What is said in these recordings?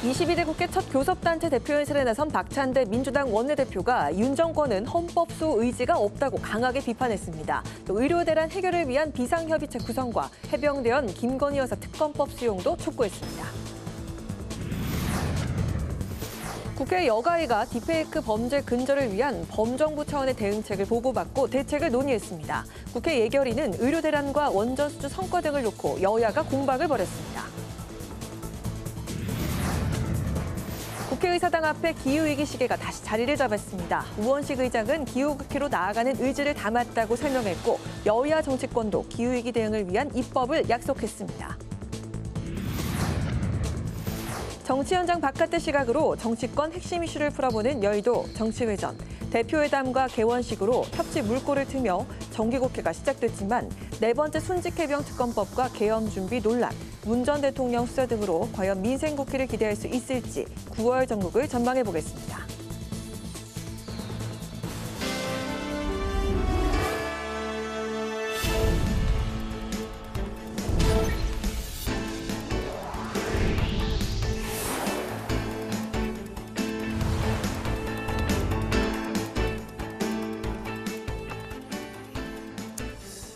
22대 국회 첫 교섭단체 대표연설에 나선 박찬대 민주당 원내대표가 윤 정권은 헌법소 의지가 없다고 강하게 비판했습니다. 또 의료대란 해결을 위한 비상협의체 구성과 해병대원 김건희 여사 특검법 수용도 촉구했습니다. 국회 여가위가 딥페이크 범죄 근절을 위한 범정부 차원의 대응책을 보고받고 대책을 논의했습니다. 국회 예결위는 의료대란과 원전수주 성과 등을 놓고 여야가 공방을 벌였습니다. 국회의사당 앞에 기후위기 시계가 다시 자리를 잡았습니다. 우원식 의장은 기후국회로 나아가는 의지를 담았다고 설명했고 여야 정치권도 기후위기 대응을 위한 입법을 약속했습니다. 정치 현장 바깥의 시각으로 정치권 핵심 이슈를 풀어보는 여의도 정치회전. 대표회담과 개원식으로 협치 물꼬를 트며 정기국회가 시작됐지만 네 번째 순직해병 특검법과 계엄 준비 논란, 문 전 대통령 수사 등으로 과연 민생국회를 기대할 수 있을지 9월 정국을 전망해보겠습니다.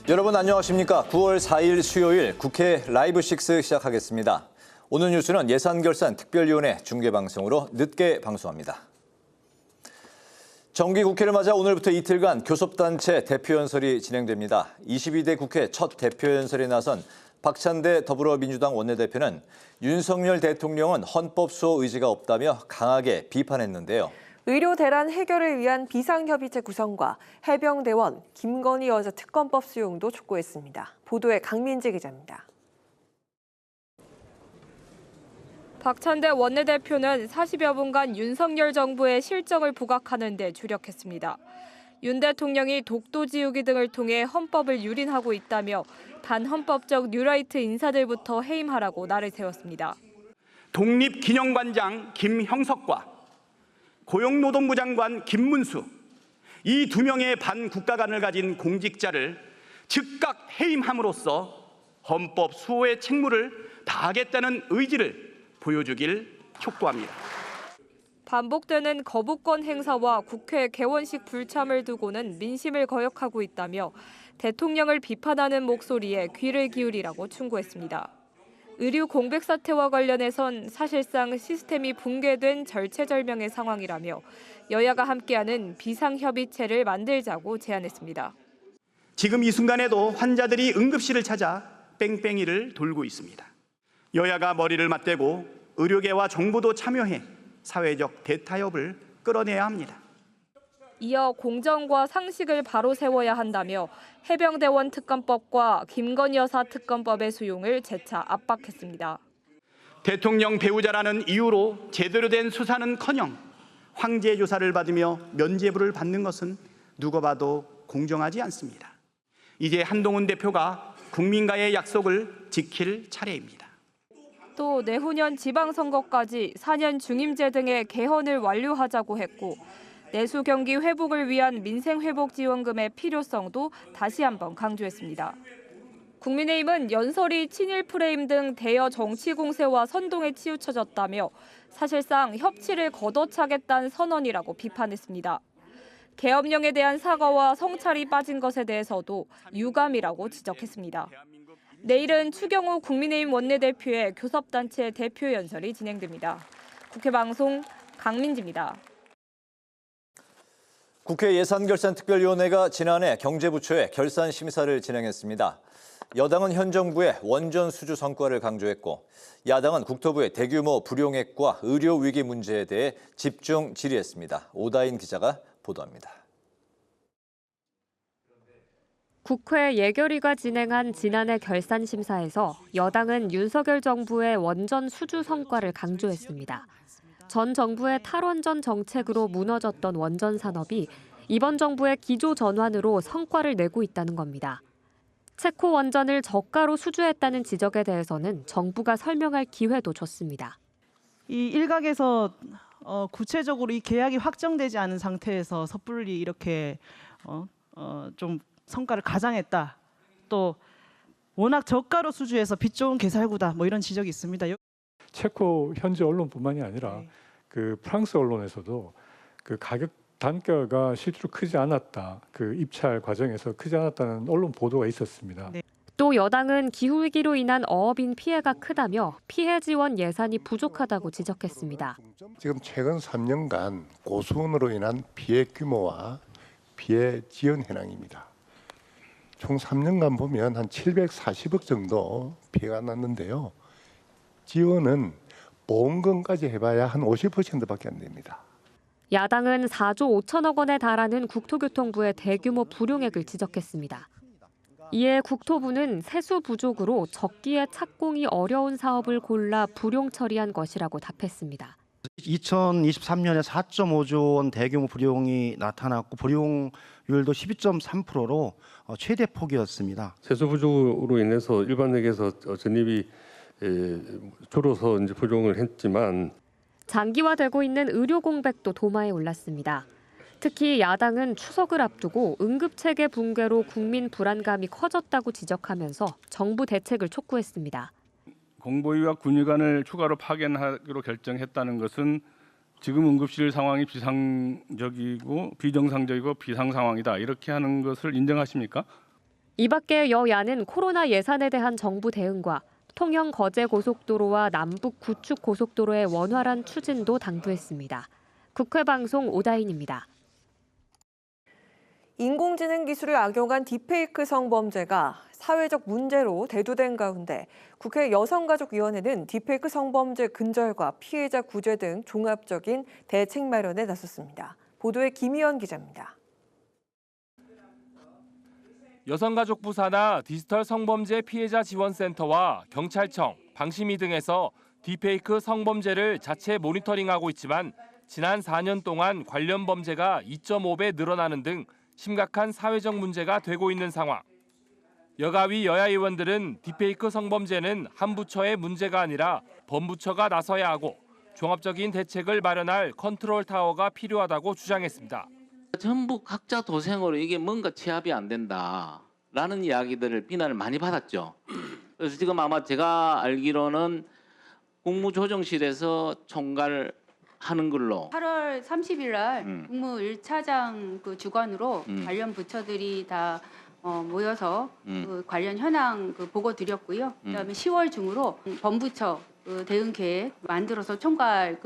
여러분 안녕하십니까? 9월 4일 수요일 국회 라이브 6 시작하겠습니다. 오늘 뉴스는 예산결산 특별위원회 중계방송으로 늦게 방송합니다. 정기국회를 맞아 오늘부터 이틀간 교섭단체 대표연설이 진행됩니다. 22대 국회 첫 대표연설에 나선 박찬대 더불어민주당 원내대표는 윤석열 대통령은 헌법소 의지가 없다며 강하게 비판했는데요. 의료 대란 해결을 위한 비상협의체 구성과 해병대원 김건희 여사 특검법 수용도 촉구했습니다. 보도에 강민지 기자입니다. 박찬대 원내대표는 40여 분간 윤석열 정부의 실정을 부각하는 데 주력했습니다. 윤 대통령이 독도지우기 등을 통해 헌법을 유린하고 있다며 반헌법적 뉴라이트 인사들부터 해임하라고 날을 세웠습니다. 독립기념관장 김형석과 고용노동부 장관 김문수, 이 두 명의 반국가관을 가진 공직자를 즉각 해임함으로써 헌법 수호의 책무를 다하겠다는 의지를 보여주길 촉구합니다. 반복되는 거부권 행사와 국회 개원식 불참을 두고는 민심을 거역하고 있다며 대통령을 비판하는 목소리에 귀를 기울이라고 충고했습니다. 의료 공백 사태와 관련해선 사실상 시스템이 붕괴된 절체절명의 상황이라며 여야가 함께하는 비상협의체를 만들자고 제안했습니다. 지금 이 순간에도 환자들이 응급실을 찾아 뺑뺑이를 돌고 있습니다. 여야가 머리를 맞대고 의료계와 정부도 참여해 사회적 대타협을 끌어내야 합니다. 이어 공정과 상식을 바로 세워야 한다며 해병대원 특검법과 김건희 여사 특검법의 수용을 재차 압박했습니다. 대통령 배우자라는 이유로 제대로 된 수사는커녕 황제 조사를 받으며 면죄부를 받는 것은 누가 봐도 공정하지 않습니다. 이제 한동훈 대표가 국민과의 약속을 지킬 차례입니다. 또 내후년 지방선거까지 4년 중임제 등의 개헌을 완료하자고 했고 내수 경기 회복을 위한 민생회복지원금의 필요성도 다시 한번 강조했습니다. 국민의힘은 연설이 친일 프레임 등 대여 정치 공세와 선동에 치우쳐졌다며 사실상 협치를 걷어차겠다는 선언이라고 비판했습니다. 계엄령에 대한 사과와 성찰이 빠진 것에 대해서도 유감이라고 지적했습니다. 내일은 추경호 국민의힘 원내대표의 교섭단체 대표연설이 진행됩니다. 국회방송 강민지입니다. 국회 예산결산특별위원회가 지난해 경제부처의 결산 심사를 진행했습니다. 여당은 현 정부의 원전 수주 성과를 강조했고 야당은 국토부의 대규모 불용액과 의료 위기 문제에 대해 집중 질의했습니다. 오다인 기자가 보도합니다. 국회 예결위가 진행한 지난해 결산 심사에서 여당은 윤석열 정부의 원전 수주 성과를 강조했습니다. 전 정부의 탈원전 정책으로 무너졌던 원전 산업이 이번 정부의 기조 전환으로 성과를 내고 있다는 겁니다. 체코 원전을 저가로 수주했다는 지적에 대해서는 정부가 설명할 기회도 줬습니다. 이 일각에서 구체적으로 이 계약이 확정되지 않은 상태에서 섣불리 이렇게 좀 성과를 가장했다. 또 워낙 저가로 수주해서 빚 좋은 개살구다. 뭐 이런 지적이 있습니다. 체코 현지 언론뿐만이 아니라 네. 그 프랑스 언론에서도 그 가격 단가가 실제로 크지 않았다, 그 입찰 과정에서 크지 않았다는 언론 보도가 있었습니다. 네. 또 여당은 기후위기로 인한 어업인 피해가 크다며 피해 지원 예산이 부족하다고 지적했습니다. 지금 최근 3년간 고수온으로 인한 피해 규모와 피해 지연 현황입니다. 총 3년간 보면 한 740억 정도 피해가 났는데요. 지원은 보험금까지 해봐야 한 50%밖에 안 됩니다. 야당은 4조 5천억 원에 달하는 국토교통부의 대규모 불용액을 지적했습니다. 이에 국토부는 세수 부족으로 적기에 착공이 어려운 사업을 골라 불용 처리한 것이라고 답했습니다. 2023년에 4.5조 원 대규모 불용이 나타났고 불용률도 12.3%로 최대 폭이었습니다. 세수 부족으로 인해서 일반액에서 전입이 줄어서 이제 불용을 했지만 장기화되고 있는 의료 공백도 도마에 올랐습니다. 특히 야당은 추석을 앞두고 응급체계 붕괴로 국민 불안감이 커졌다고 지적하면서 정부 대책을 촉구했습니다. 공보위와 군의관을 추가로 파견하기로 결정했다는 것은 지금 응급실 상황이 비정상적이고 비상 상황이다, 이렇게 하는 것을 인정하십니까? 이 밖에 여야는 코로나 예산에 대한 정부 대응과 통영 거제 고속도로와 남북 구축 고속도로의 원활한 추진도 당부했습니다. 국회 방송 오다인입니다. 인공지능 기술을 악용한 딥페이크 성범죄가 사회적 문제로 대두된 가운데 국회 여성가족위원회는 딥페이크 성범죄 근절과 피해자 구제 등 종합적인 대책 마련에 나섰습니다. 보도에 김희연 기자입니다. 여성가족부 산하 디지털 성범죄 피해자 지원센터와 경찰청, 방심위 등에서 딥페이크 성범죄를 자체 모니터링하고 있지만 지난 4년 동안 관련 범죄가 2.5배 늘어나는 등 심각한 사회적 문제가 되고 있는 상황. 여가위 여야 의원들은 딥페이크 성범죄는 한 부처의 문제가 아니라 범부처가 나서야 하고 종합적인 대책을 마련할 컨트롤 타워가 필요하다고 주장했습니다. 전부 각자 도생으로 이게 뭔가 취합이 안 된다라는 이야기들을 비난을 많이 받았죠. 그래서 지금 아마 제가 알기로는 국무조정실에서 총괄 하는 걸로 8월 30일 날 국무 1차장 그 주관으로 관련 부처들이 다 모여서 그 관련 현황 보고 드렸고요. 그다음에 10월 중으로 범부처 대응 계획 만들어서 총괄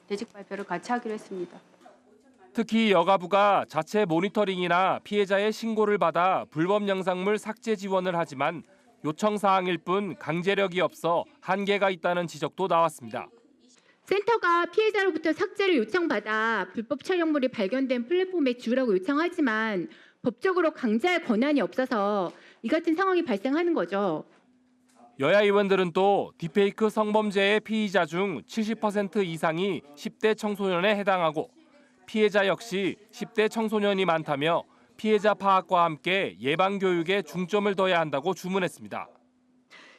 대책 발표를 같이 하기로 했습니다. 특히 여가부가 자체 모니터링이나 피해자의 신고를 받아 불법 영상물 삭제 지원을 하지만 요청 사항일 뿐 강제력이 없어 한계가 있다는 지적도 나왔습니다. 센터가 피해자로부터 삭제를 요청받아 불법 촬영물이 발견된 플랫폼에 지우라고 요청하지만 법적으로 강제할 권한이 없어서 이 같은 상황이 발생하는 거죠. 여야 의원들은 또 딥페이크 성범죄의 피의자 중 70% 이상이 10대 청소년에 해당하고 피해자 역시 10대 청소년이 많다며 피해자 파악과 함께 예방 교육에 중점을 둬야 한다고 주문했습니다.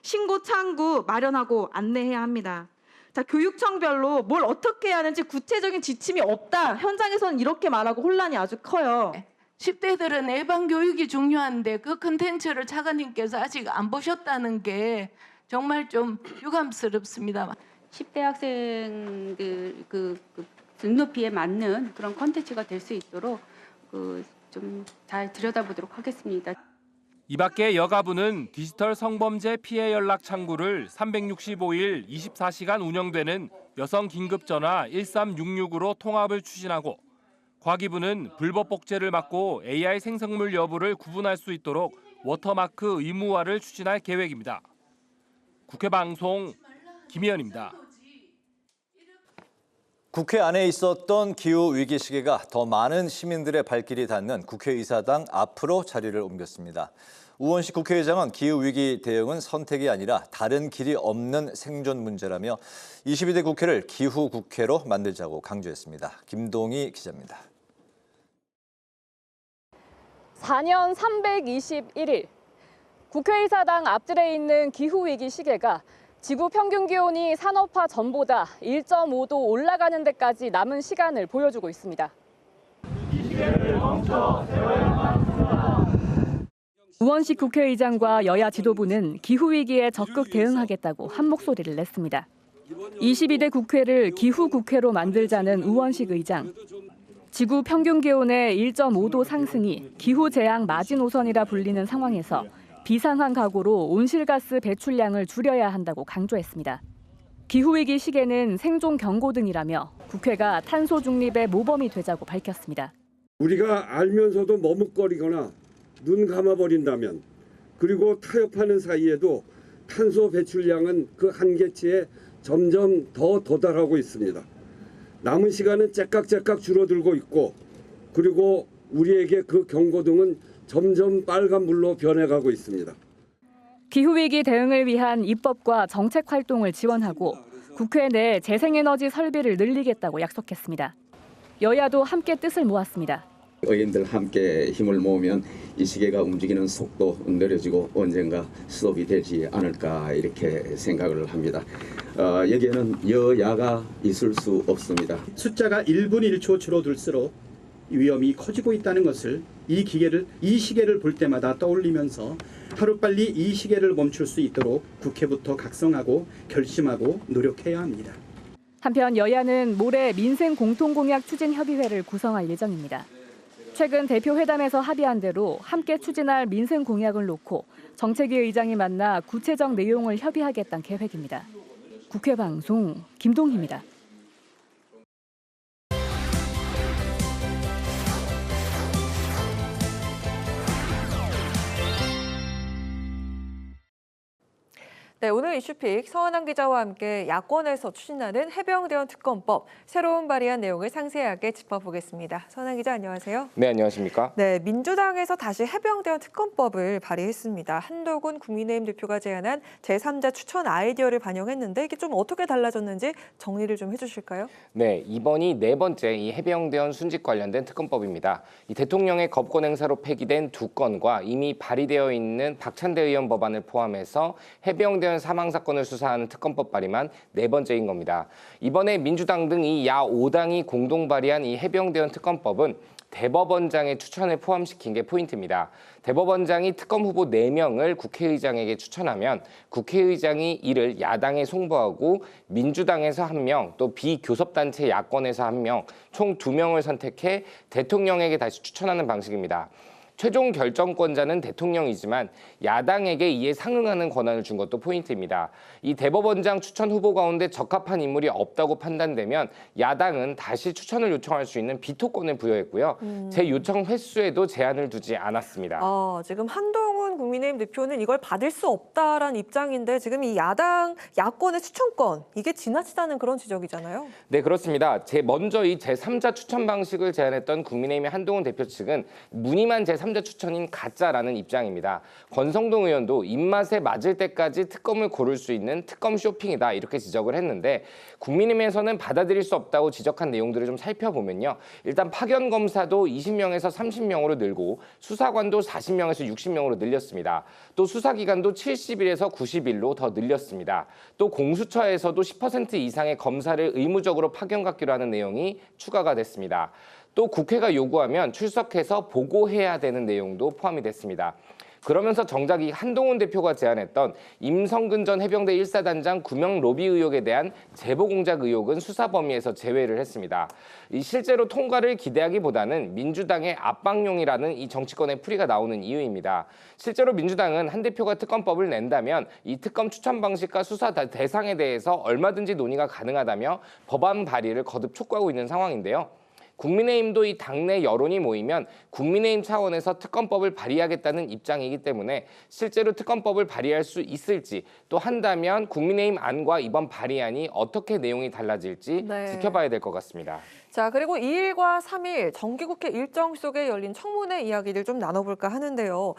신고 창구 마련하고 안내해야 합니다. 자, 교육청별로 뭘 어떻게 해야 하는지 구체적인 지침이 없다. 현장에서는 이렇게 말하고 혼란이 아주 커요. 10대들은 예방 교육이 중요한데 그 컨텐츠를 차관님께서 아직 안 보셨다는 게 정말 좀 유감스럽습니다. 10대 학생들 눈높이에 맞는 그런 콘텐츠가 될 수 있도록 좀 잘 들여다보도록 하겠습니다. 이 밖에 여가부는 디지털 성범죄 피해 연락 창구를 365일 24시간 운영되는 여성 긴급전화 1366으로 통합을 추진하고 과기부는 불법 복제를 막고 AI 생성물 여부를 구분할 수 있도록 워터마크 의무화를 추진할 계획입니다. 국회 방송 김희연입니다. 국회 안에 있었던 기후위기 시계가 더 많은 시민들의 발길이 닿는 국회의사당 앞으로 자리를 옮겼습니다. 우원식 국회의장은 기후위기 대응은 선택이 아니라 다른 길이 없는 생존 문제라며 22대 국회를 기후국회로 만들자고 강조했습니다. 김동희 기자입니다. 4년 321일, 국회의사당 앞뜰에 있는 기후위기 시계가 지구 평균 기온이 산업화 전보다 1.5도 올라가는 데까지 남은 시간을 보여주고 있습니다. 이 시계를 멈춰 세워야만. 우원식 국회의장과 여야 지도부는 기후위기에 적극 대응하겠다고 한 목소리를 냈습니다. 22대 국회를 기후국회로 만들자는 우원식 의장. 지구 평균 기온의 1.5도 상승이 기후재앙 마지노선이라 불리는 상황에서 비상한 각오로 온실가스 배출량을 줄여야 한다고 강조했습니다. 기후위기 시계는 생존 경고 등이라며 국회가 탄소 중립의 모범이 되자고 밝혔습니다. 우리가 알면서도 머뭇거리거나 눈 감아버린다면 그리고 타협하는 사이에도 탄소 배출량은 그 한계치에 점점 더 도달하고 있습니다. 남은 시간은 째깍째깍 줄어들고 있고 그리고 우리에게 그 경고등은 점점 빨간불로 변해가고 있습니다. 기후위기 대응을 위한 입법과 정책 활동을 지원하고 국회 내 재생에너지 설비를 늘리겠다고 약속했습니다. 여야도 함께 뜻을 모았습니다. 의원들 함께 힘을 모으면 이 시계가 움직이는 속도 느려지고 언젠가 스톱이 되지 않을까 이렇게 생각을 합니다. 여기에는 여야가 있을 수 없습니다. 숫자가 1분 1초 줄어들수록 위험이 커지고 있다는 것을 이 시계를 볼 때마다 떠올리면서 하루빨리 이 시계를 멈출 수 있도록 국회부터 각성하고 결심하고 노력해야 합니다. 한편 여야는 모레 민생 공통공약 추진협의회를 구성할 예정입니다. 최근 대표 회담에서 합의한 대로 함께 추진할 민생 공약을 놓고 정책위 의장이 만나 구체적 내용을 협의하겠다는 계획입니다. 국회 방송 김동희입니다. 네, 오늘 이슈픽 서원환 기자와 함께 야권에서 추진하는 해병대원 특검법 새로운 발의한 내용을 상세하게 짚어보겠습니다. 서원환 기자 안녕하세요. 네, 안녕하십니까? 네, 민주당에서 다시 해병대원 특검법을 발의했습니다. 한도군 국민의힘 대표가 제안한 제3자 추천 아이디어를 반영했는데 이게 좀 어떻게 달라졌는지 정리를 좀 해주실까요? 네, 이번이 네 번째 이 해병대원 순직 관련된 특검법입니다. 이 대통령의 겁권 행사로 폐기된 두 건과 이미 발의되어 있는 박찬대 의원 법안을 포함해서 해병대원 사망 사건을 수사하는 특검법 발의만 네 번째인 겁니다. 이번에 민주당 등 이 야 5당이 공동 발의한 이 해병대원 특검법은 대법원장의 추천을 포함시킨 게 포인트입니다. 대법원장이 특검 후보 4명을 국회의장에게 추천하면 국회의장이 이를 야당에 송부하고 민주당에서 1명, 또 비교섭단체 야권에서 1명, 총 2명을 선택해 대통령에게 다시 추천하는 방식입니다. 최종 결정권자는 대통령이지만 야당에게 이에 상응하는 권한을 준 것도 포인트입니다. 이 대법원장 추천 후보 가운데 적합한 인물이 없다고 판단되면 야당은 다시 추천을 요청할 수 있는 비토권을 부여했고요. 재요청 횟수에도 제한을 두지 않았습니다. 지금 한동훈 국민의힘 대표는 이걸 받을 수 없다라는 입장인데 지금 이 야권의 추천권 이게 지나치다는 그런 지적이잖아요. 네, 그렇습니다. 먼저 이 제3자 추천 방식을 제안했던 국민의힘의 한동훈 대표 측은 무늬만 제3자 추천인 가짜라는 입장입니다. 권성동 의원도 입맛에 맞을 때까지 특검을 고를 수 있는 특검 쇼핑이다 이렇게 지적을 했는데 국민의힘에서는 받아들일 수 없다고 지적한 내용들을 좀 살펴보면요. 일단 파견 검사도 20명에서 30명으로 늘고 수사관도 40명에서 60명으로 늘렸습니다. 또 수사기간도 70일에서 90일로 더 늘렸습니다. 또 공수처에서도 10% 이상의 검사를 의무적으로 파견 갖기로 하는 내용이 추가가 됐습니다. 또 국회가 요구하면 출석해서 보고해야 되는 내용도 포함이 됐습니다. 그러면서 정작 이 한동훈 대표가 제안했던 임성근 전 해병대 1사단장 구명 로비 의혹에 대한 제보 공작 의혹은 수사 범위에서 제외를 했습니다. 실제로 통과를 기대하기보다는 민주당의 압박용이라는 이 정치권의 풀이가 나오는 이유입니다. 실제로 민주당은 한 대표가 특검법을 낸다면 이 특검 추천 방식과 수사 대상에 대해서 얼마든지 논의가 가능하다며 법안 발의를 거듭 촉구하고 있는 상황인데요. 국민의힘도 이 당내 여론이 모이면 국민의힘 차원에서 특검법을 발의하겠다는 입장이기 때문에 실제로 특검법을 발의할 수 있을지 또 한다면 국민의힘 안과 이번 발의안이 어떻게 내용이 달라질지 지켜봐야 될 것 같습니다. 자, 그리고 2일과 3일 정기국회 일정 속에 열린 청문회 이야기를 좀 나눠볼까 하는데요.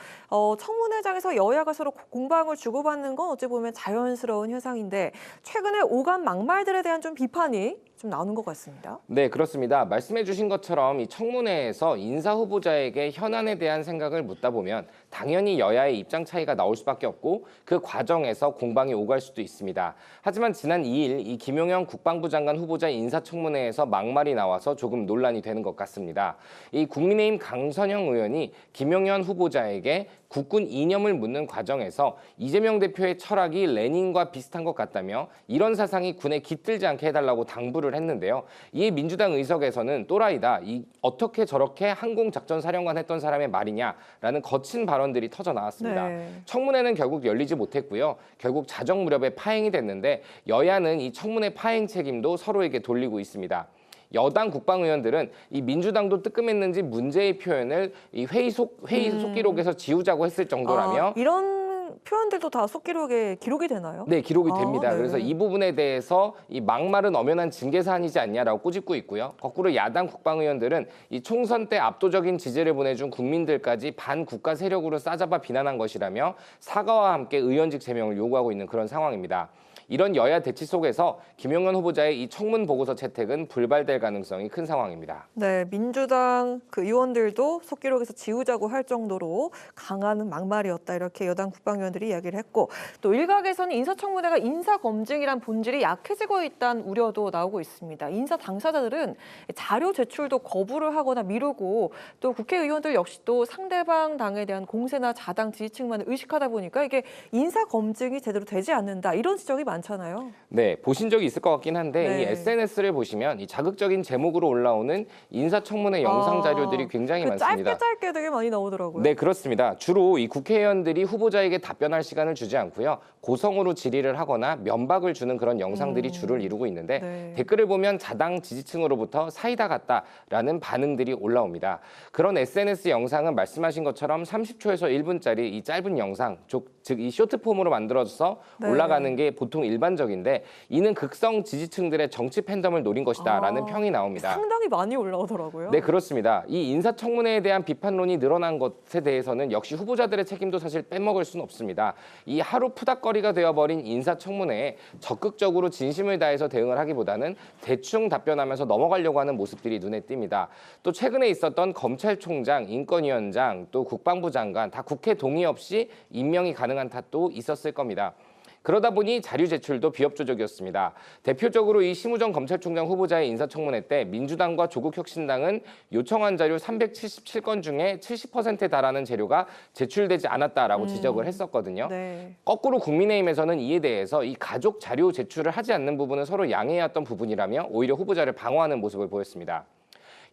청문회장에서 여야가 서로 공방을 주고받는 건 어찌 보면 자연스러운 현상인데 최근에 오간 막말들에 대한 좀 비판이 좀 나오는 것 같습니다. 네, 그렇습니다. 말씀해 주신 것처럼 이 청문회에서 인사 후보자에게 현안에 대한 생각을 묻다 보면 당연히 여야의 입장 차이가 나올 수밖에 없고 그 과정에서 공방이 오갈 수도 있습니다. 하지만 지난 2일 이 김용현 국방부 장관 후보자 인사청문회에서 막말이 나와서 조금 논란이 되는 것 같습니다. 이 국민의힘 강선영 의원이 김용현 후보자에게 국군 이념을 묻는 과정에서 이재명 대표의 철학이 레닌과 비슷한 것 같다며 이런 사상이 군에 깃들지 않게 해달라고 당부를 했는데요. 이에 민주당 의석에서는 또라이다, 어떻게 저렇게 항공작전사령관 했던 사람의 말이냐라는 거친 발언들이 터져 나왔습니다. 네. 청문회는 결국 열리지 못했고요. 결국 자정 무렵에 파행이 됐는데 여야는 이 청문회 파행 책임도 서로에게 돌리고 있습니다. 여당 국방의원들은 이 민주당도 뜨끔했는지 문제의 표현을 이 회의 속기록에서 지우자고 했을 정도라며 이런 표현들도 다 속기록에 기록이 되나요? 네, 기록이 됩니다. 네. 그래서 이 부분에 대해서 이 막말은 엄연한 징계 사안이지 않냐라고 꼬집고 있고요. 거꾸로 야당 국방의원들은 이 총선 때 압도적인 지지를 보내준 국민들까지 반국가 세력으로 싸잡아 비난한 것이라며 사과와 함께 의원직 제명을 요구하고 있는 그런 상황입니다. 이런 여야 대치 속에서 김용현 후보자의 이 청문 보고서 채택은 불발될 가능성이 큰 상황입니다. 네, 민주당 그 의원들도 속기록에서 지우자고 할 정도로 강한 막말이었다 이렇게 여당 국방위원들이 이야기를 했고 또 일각에서는 인사청문회가 인사검증이란 본질이 약해지고 있다는 우려도 나오고 있습니다. 인사 당사자들은 자료 제출도 거부를 하거나 미루고 또 국회의원들 역시 또 상대방 당에 대한 공세나 자당 지지층만을 의식하다 보니까 이게 인사검증이 제대로 되지 않는다 이런 지적이 많잖아요. 네, 보신 적이 있을 것 같긴 한데 네. 이 SNS를 보시면 이 자극적인 제목으로 올라오는 인사청문회 영상 자료들이 굉장히 많습니다. 짧게 되게 많이 나오더라고요. 네, 그렇습니다. 주로 이 국회의원들이 후보자에게 답변할 시간을 주지 않고요. 고성으로 질의를 하거나 면박을 주는 그런 영상들이 주를 이루고 있는데 네. 댓글을 댓글을 보면 자당 지지층으로부터 사이다 같다라는 반응들이 올라옵니다. 그런 SNS 영상은 말씀하신 것처럼 30초에서 1분짜리 이 짧은 영상, 즉 이 쇼트폼으로 만들어져서 네. 올라가는 게 보통 일반적인데 이는 극성 지지층들의 정치 팬덤을 노린 것이다라는 평이 나옵니다. 상당히 많이 올라오더라고요. 네, 그렇습니다. 이 인사청문회에 대한 비판론이 늘어난 것에 대해서는 역시 후보자들의 책임도 사실 빼먹을 수는 없습니다. 이 하루 푸닥거리가 되어버린 인사청문회에 적극적으로 진심을 다해서 대응을 하기보다는 대충 답변하면서 넘어가려고 하는 모습들이 눈에 띕니다. 또 최근에 있었던 검찰총장, 인권위원장, 또 국방부 장관 다 국회 동의 없이 임명이 가능한 탓도 있었을 겁니다. 그러다 보니 자료 제출도 비협조적이었습니다. 대표적으로 이 심우정 검찰총장 후보자의 인사청문회 때 민주당과 조국혁신당은 요청한 자료 377건 중에 70%에 달하는 자료가 제출되지 않았다라고 지적을 했었거든요. 네. 거꾸로 국민의힘에서는 이에 대해서 이 가족 자료 제출을 하지 않는 부분은 서로 양해해왔던 부분이라며 오히려 후보자를 방어하는 모습을 보였습니다.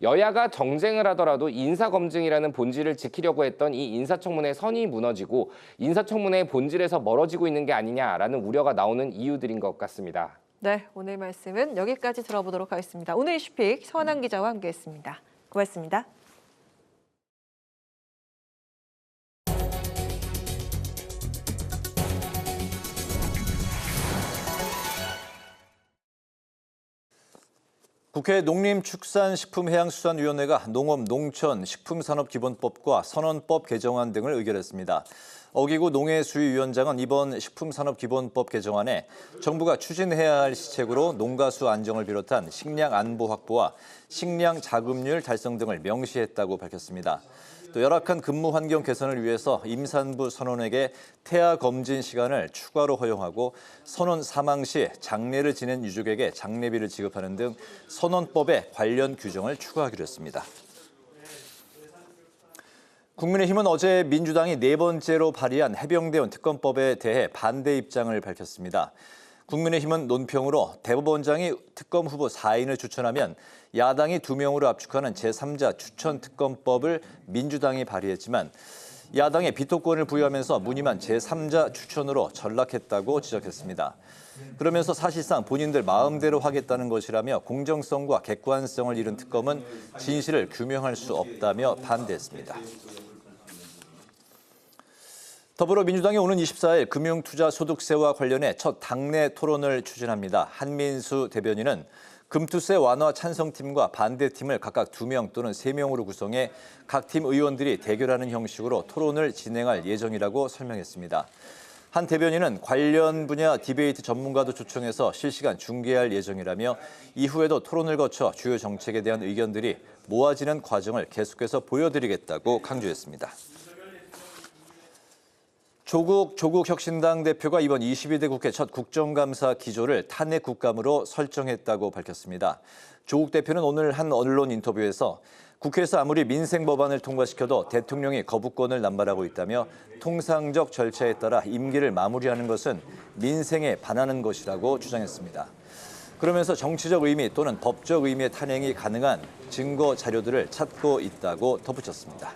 여야가 정쟁을 하더라도 인사검증이라는 본질을 지키려고 했던 이 인사청문회 선이 무너지고 인사청문회의 본질에서 멀어지고 있는 게 아니냐라는 우려가 나오는 이유들인 것 같습니다. 네, 오늘 말씀은 여기까지 들어보도록 하겠습니다. 오늘 이슈픽 서하나 기자와 함께했습니다. 고맙습니다. 국회 농림축산식품해양수산위원회가 농업, 농촌, 식품산업기본법과 선언법 개정안 등을 의결했습니다. 어기구 농해수위위원장은 이번 식품산업기본법 개정안에 정부가 추진해야 할 시책으로 농가수 안정을 비롯한 식량 안보 확보와 식량 자급률 달성 등을 명시했다고 밝혔습니다. 또 열악한 근무 환경 개선을 위해서 임산부 선원에게 태아 검진 시간을 추가로 허용하고 선원 사망 시 장례를 지낸 유족에게 장례비를 지급하는 등 선원법에 관련 규정을 추가하기로 했습니다. 국민의힘은 어제 민주당이 네 번째로 발의한 해병대원 특검법에 대해 반대 입장을 밝혔습니다. 국민의힘은 논평으로 대법원장이 특검 후보 4인을 추천하면 야당이 2명으로 압축하는 제3자 추천특검법을 민주당이 발의했지만 야당의 비토권을 부여하면서 무늬만 제3자 추천으로 전락했다고 지적했습니다. 그러면서 사실상 본인들 마음대로 하겠다는 것이라며 공정성과 객관성을 잃은 특검은 진실을 규명할 수 없다며 반대했습니다. 더불어민주당이 오는 24일 금융투자소득세와 관련해 첫 당내 토론을 추진합니다. 한민수 대변인은 금투세 완화 찬성팀과 반대팀을 각각 2명 또는 3명으로 구성해 각 팀 의원들이 대결하는 형식으로 토론을 진행할 예정이라고 설명했습니다. 한 대변인은 관련 분야 디베이트 전문가도 초청해서 실시간 중계할 예정이라며 이후에도 토론을 거쳐 주요 정책에 대한 의견들이 모아지는 과정을 계속해서 보여드리겠다고 강조했습니다. 조국 혁신당 대표가 이번 22대 국회 첫 국정감사 기조를 탄핵 국감으로 설정했다고 밝혔습니다. 조국 대표는 오늘 한 언론 인터뷰에서 국회에서 아무리 민생 법안을 통과시켜도 대통령이 거부권을 남발하고 있다며 통상적 절차에 따라 임기를 마무리하는 것은 민생에 반하는 것이라고 주장했습니다. 그러면서 정치적 의미 또는 법적 의미의 탄핵이 가능한 증거 자료들을 찾고 있다고 덧붙였습니다.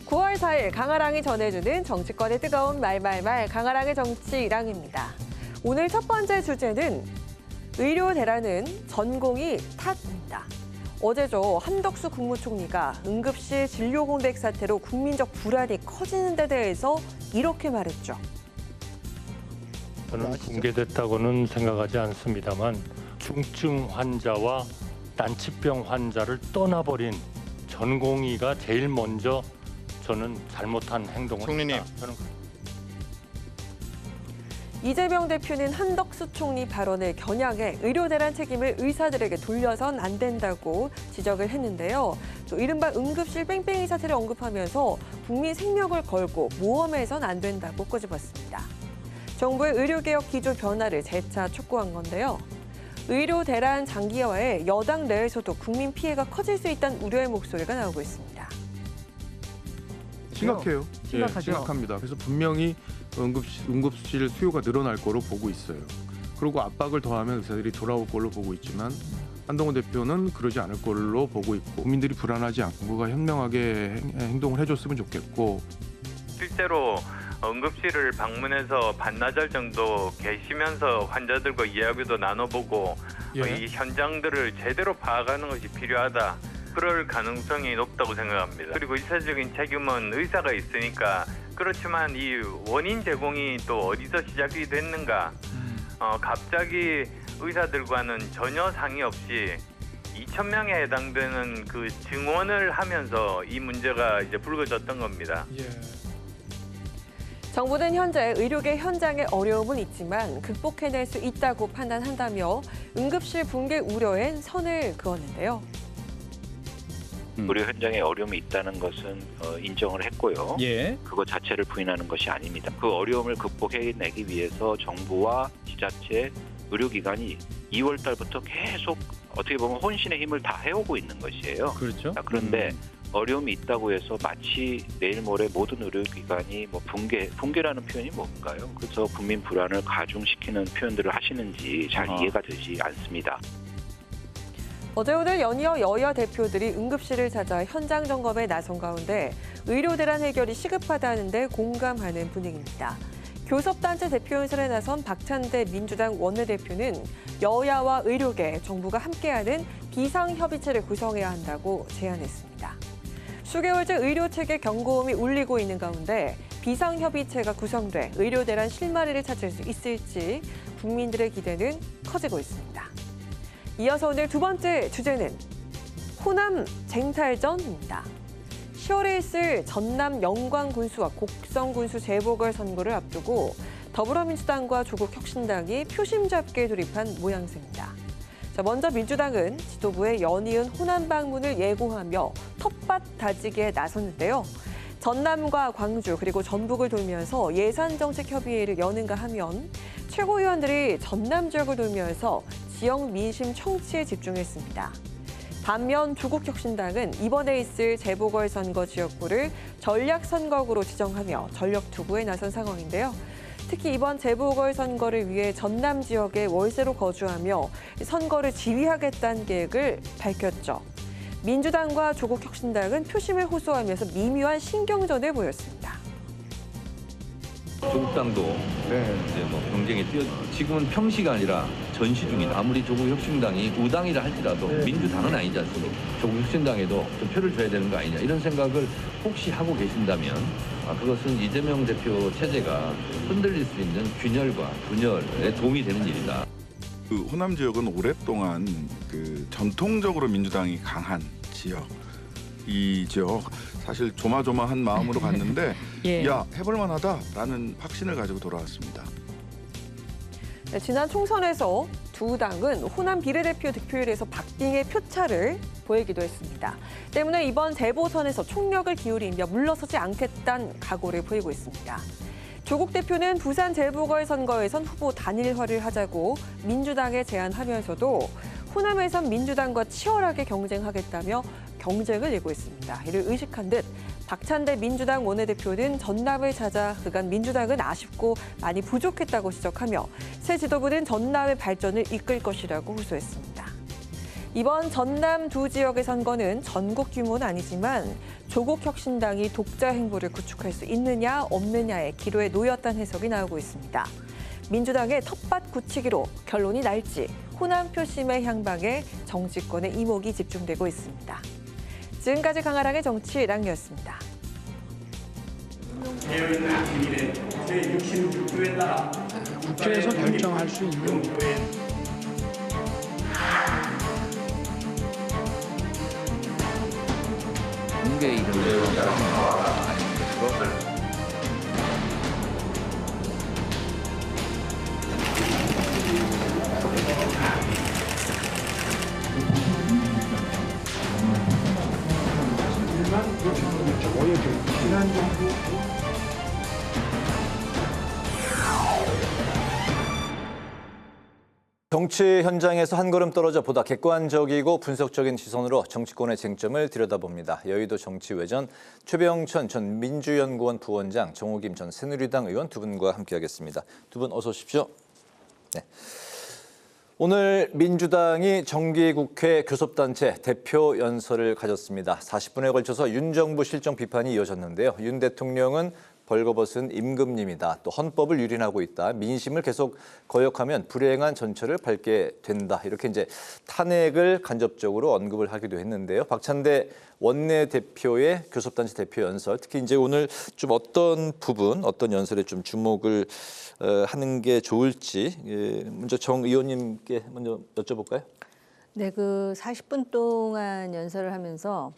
(9월 4일) 강아랑이 전해주는 정치권의 뜨거운 말말말 강아랑의 정치랑입니다. 오늘 첫 번째 주제는 의료 대란은 전공의 탓입니다. 어제죠, 한덕수 국무총리가 응급실 진료 공백 사태로 국민적 불안이 커지는 데 대해서 이렇게 말했죠. 저는 붕괴됐다고는 생각하지 않습니다만 중증 환자와 난치병 환자를 떠나버린 전공의가 제일 먼저 저는 잘못한 행동을 했다. 저는 이재명 대표는 한덕수 총리 발언을 겨냥해 의료 대란 책임을 의사들에게 돌려선 안 된다고 지적을 했는데요. 또 이른바 응급실 뺑뺑이 사태를 언급하면서 국민 생명을 걸고 모험해선 안 된다고 꼬집었습니다. 정부의 의료개혁 기조 변화를 재차 촉구한 건데요. 의료 대란 장기화에 여당 내에서도 국민 피해가 커질 수 있다는 우려의 목소리가 나오고 있습니다. 심각해요. 심각하죠. 심각합니다. 그래서 분명히 응급실 수요가 늘어날 거로 보고 있어요. 그리고 압박을 더하면 의사들이 돌아올 걸로 보고 있지만 한동훈 대표는 그러지 않을 걸로 보고 있고 국민들이 불안하지 않고 누가 현명하게 행동을 해줬으면 좋겠고 실제로 응급실을 방문해서 반나절 정도 계시면서 환자들과 이야기도 나눠보고 이 현장들을 제대로 파악하는 것이 필요하다. 그럴 가능성이 높다고 생각합니다. 그리고 의사적인 책임은 의사가 있으니까 그렇지만 이 원인 제공이 또 어디서 시작이 됐는가 갑자기 의사들과는 전혀 상의 없이 2,000명에 해당되는 그 증원을 하면서 이 문제가 이제 불거졌던 겁니다. 정부는 현재 의료계 현장에 어려움은 있지만 극복해낼 수 있다고 판단한다며 응급실 붕괴 우려엔 선을 그었는데요. 의료 현장에 어려움이 있다는 것은 인정을 했고요. 그거 자체를 부인하는 것이 아닙니다. 그 어려움을 극복해내기 위해서 정부와 지자체, 의료기관이 2월 달부터 계속 어떻게 보면 혼신의 힘을 다 해오고 있는 것이에요. 그렇죠. 그런데 어려움이 있다고 해서 마치 내일 모레 모든 의료기관이 뭐 붕괴라는 표현이 뭔가요? 그래서 국민 불안을 가중시키는 표현들을 하시는지 잘 이해가 되지 않습니다. 어제 오늘 연이어 여야 대표들이 응급실을 찾아 현장 점검에 나선 가운데 의료 대란 해결이 시급하다는 데 공감하는 분위기입니다. 교섭단체 대표연설에 나선 박찬대 민주당 원내대표는 여야와 의료계, 정부가 함께하는 비상협의체를 구성해야 한다고 제안했습니다. 수개월째 의료체계 경고음이 울리고 있는 가운데 비상협의체가 구성돼 의료 대란 실마리를 찾을 수 있을지 국민들의 기대는 커지고 있습니다. 이어서 오늘 두 번째 주제는 호남 쟁탈전입니다. 10월에 있을 전남 영광군수와 곡성군수 재보궐선거를 앞두고 더불어민주당과 조국혁신당이 표심 잡게 돌입한 모양새입니다. 먼저 민주당은 지도부의 연이은 호남 방문을 예고하며 텃밭 다지기에 나섰는데요. 전남과 광주 그리고 전북을 돌면서 예산정책 협의회를 여는가 하면 최고위원들이 전남 지역을 돌면서 지역 민심 청취에 집중했습니다. 반면 조국혁신당은 이번에 있을 재보궐선거 지역구를 전략선거구로 지정하며 전력 투구에 나선 상황인데요. 특히 이번 재보궐선거를 위해 전남 지역에 월세로 거주하며 선거를 지휘하겠다는 계획을 밝혔죠. 민주당과 조국혁신당은 표심을 호소하면서 미묘한 신경전을 보였습니다. 조국당도 이제 뭐 경쟁에 지금은 평시가 아니라 전시 중이다. 아무리 조국혁신당이 우당이라 할지라도 민주당은 아니지 않습니까? 조국혁신당에도 좀 표를 줘야 되는 거 아니냐 이런 생각을 혹시 하고 계신다면 그것은 이재명 대표 체제가 흔들릴 수 있는 균열과 분열에 도움이 되는 일이다. 그 호남 지역은 오랫동안 그 전통적으로 민주당이 강한 지역이죠. 사실 조마조마한 마음으로 갔는데 야 해볼만하다라는 확신을 가지고 돌아왔습니다. 네, 지난 총선에서 두 당은 호남 비례대표 득표율에서 박빙의 표차를 보이기도 했습니다. 때문에 이번 재보선에서 총력을 기울이며 물러서지 않겠다는 각오를 보이고 있습니다. 조국 대표는 부산 재보궐선거에선 후보 단일화를 하자고 민주당에 제안하면서도 호남에선 민주당과 치열하게 경쟁하겠다며 경쟁을 이고 있습니다. 이를 의식한 듯 박찬대 민주당 원내대표는 전남을 찾아 그간 민주당은 아쉽고 많이 부족했다고 지적하며 새 지도부는 전남의 발전을 이끌 것이라고 호소했습니다. 이번 전남 두 지역의 선거는 전국 규모는 아니지만 조국 혁신당이 독자 행보를 구축할 수 있느냐 없느냐의 기로에 놓였다는 해석이 나오고 있습니다. 민주당의 텃밭 굳히기로 결론이 날지 호남 표심의 향방에 정치권의 이목이 집중되고 있습니다. 지금까지 강아랑의 정치 랑이었습니다. 되어있는 기밀에 제66조에 따라 국회에서 결정할 수 있는 공개 이름으로 정치 현장에서 한 걸음 떨어져 보다 객관적이고 분석적인 시선으로 정치권의 쟁점을 들여다봅니다. 여의도 정치외전 최병천 전 민주연구원 부원장, 정호김 전 새누리당 의원 두 분과 함께하겠습니다. 두 분 어서 오십시오. 네. 오늘 민주당이 정기국회 교섭단체 대표 연설을 가졌습니다. 40분에 걸쳐서 윤 정부 실정 비판이 이어졌는데요. 윤 대통령은 벌거벗은 임금님이다. 또 헌법을 유린하고 있다. 민심을 계속 거역하면 불행한 전철을 밟게 된다. 이렇게 이제 탄핵을 간접적으로 언급을 하기도 했는데요. 박찬대 원내대표의 교섭단체 대표 연설, 특히 이제 오늘 좀 어떤 부분, 어떤 연설에 좀 주목을 하는 게 좋을지 먼저 정 의원님께 먼저 여쭤볼까요? 네, 그 40분 동안 연설을 하면서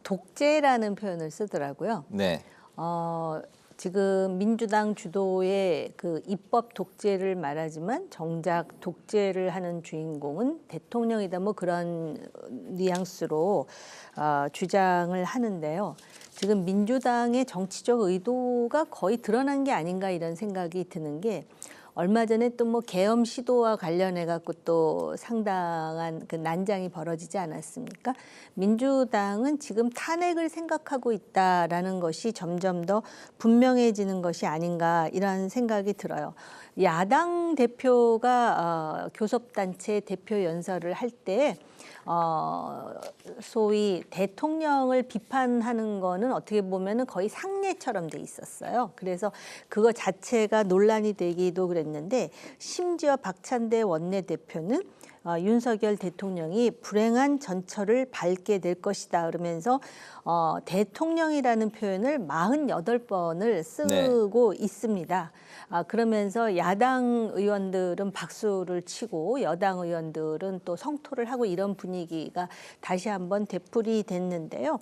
독재라는 표현을 쓰더라고요. 네. 지금 민주당 주도의 그 입법 독재를 말하지만 정작 독재를 하는 주인공은 대통령이다. 뭐 그런 뉘앙스로 주장을 하는데요. 지금 민주당의 정치적 의도가 거의 드러난 게 아닌가 이런 생각이 드는 게 얼마 전에 또 뭐 계엄 시도와 관련해 갖고 또 상당한 그 난장이 벌어지지 않았습니까? 민주당은 지금 탄핵을 생각하고 있다라는 것이 점점 더 분명해지는 것이 아닌가 이런 생각이 들어요. 야당 대표가 교섭단체 대표 연설을 할 때 소위 대통령을 비판하는 거는 어떻게 보면은 거의 상례처럼 돼 있었어요. 그래서 그거 자체가 논란이 되기도 그랬는데 심지어 박찬대 원내대표는 윤석열 대통령이 불행한 전철을 밟게 될 것이다 그러면서 대통령이라는 표현을 48번을 쓰고 있습니다. 그러면서 야당 의원들은 박수를 치고 여당 의원들은 또 성토를 하고 이런 분위기가 다시 한번 되풀이 됐는데요.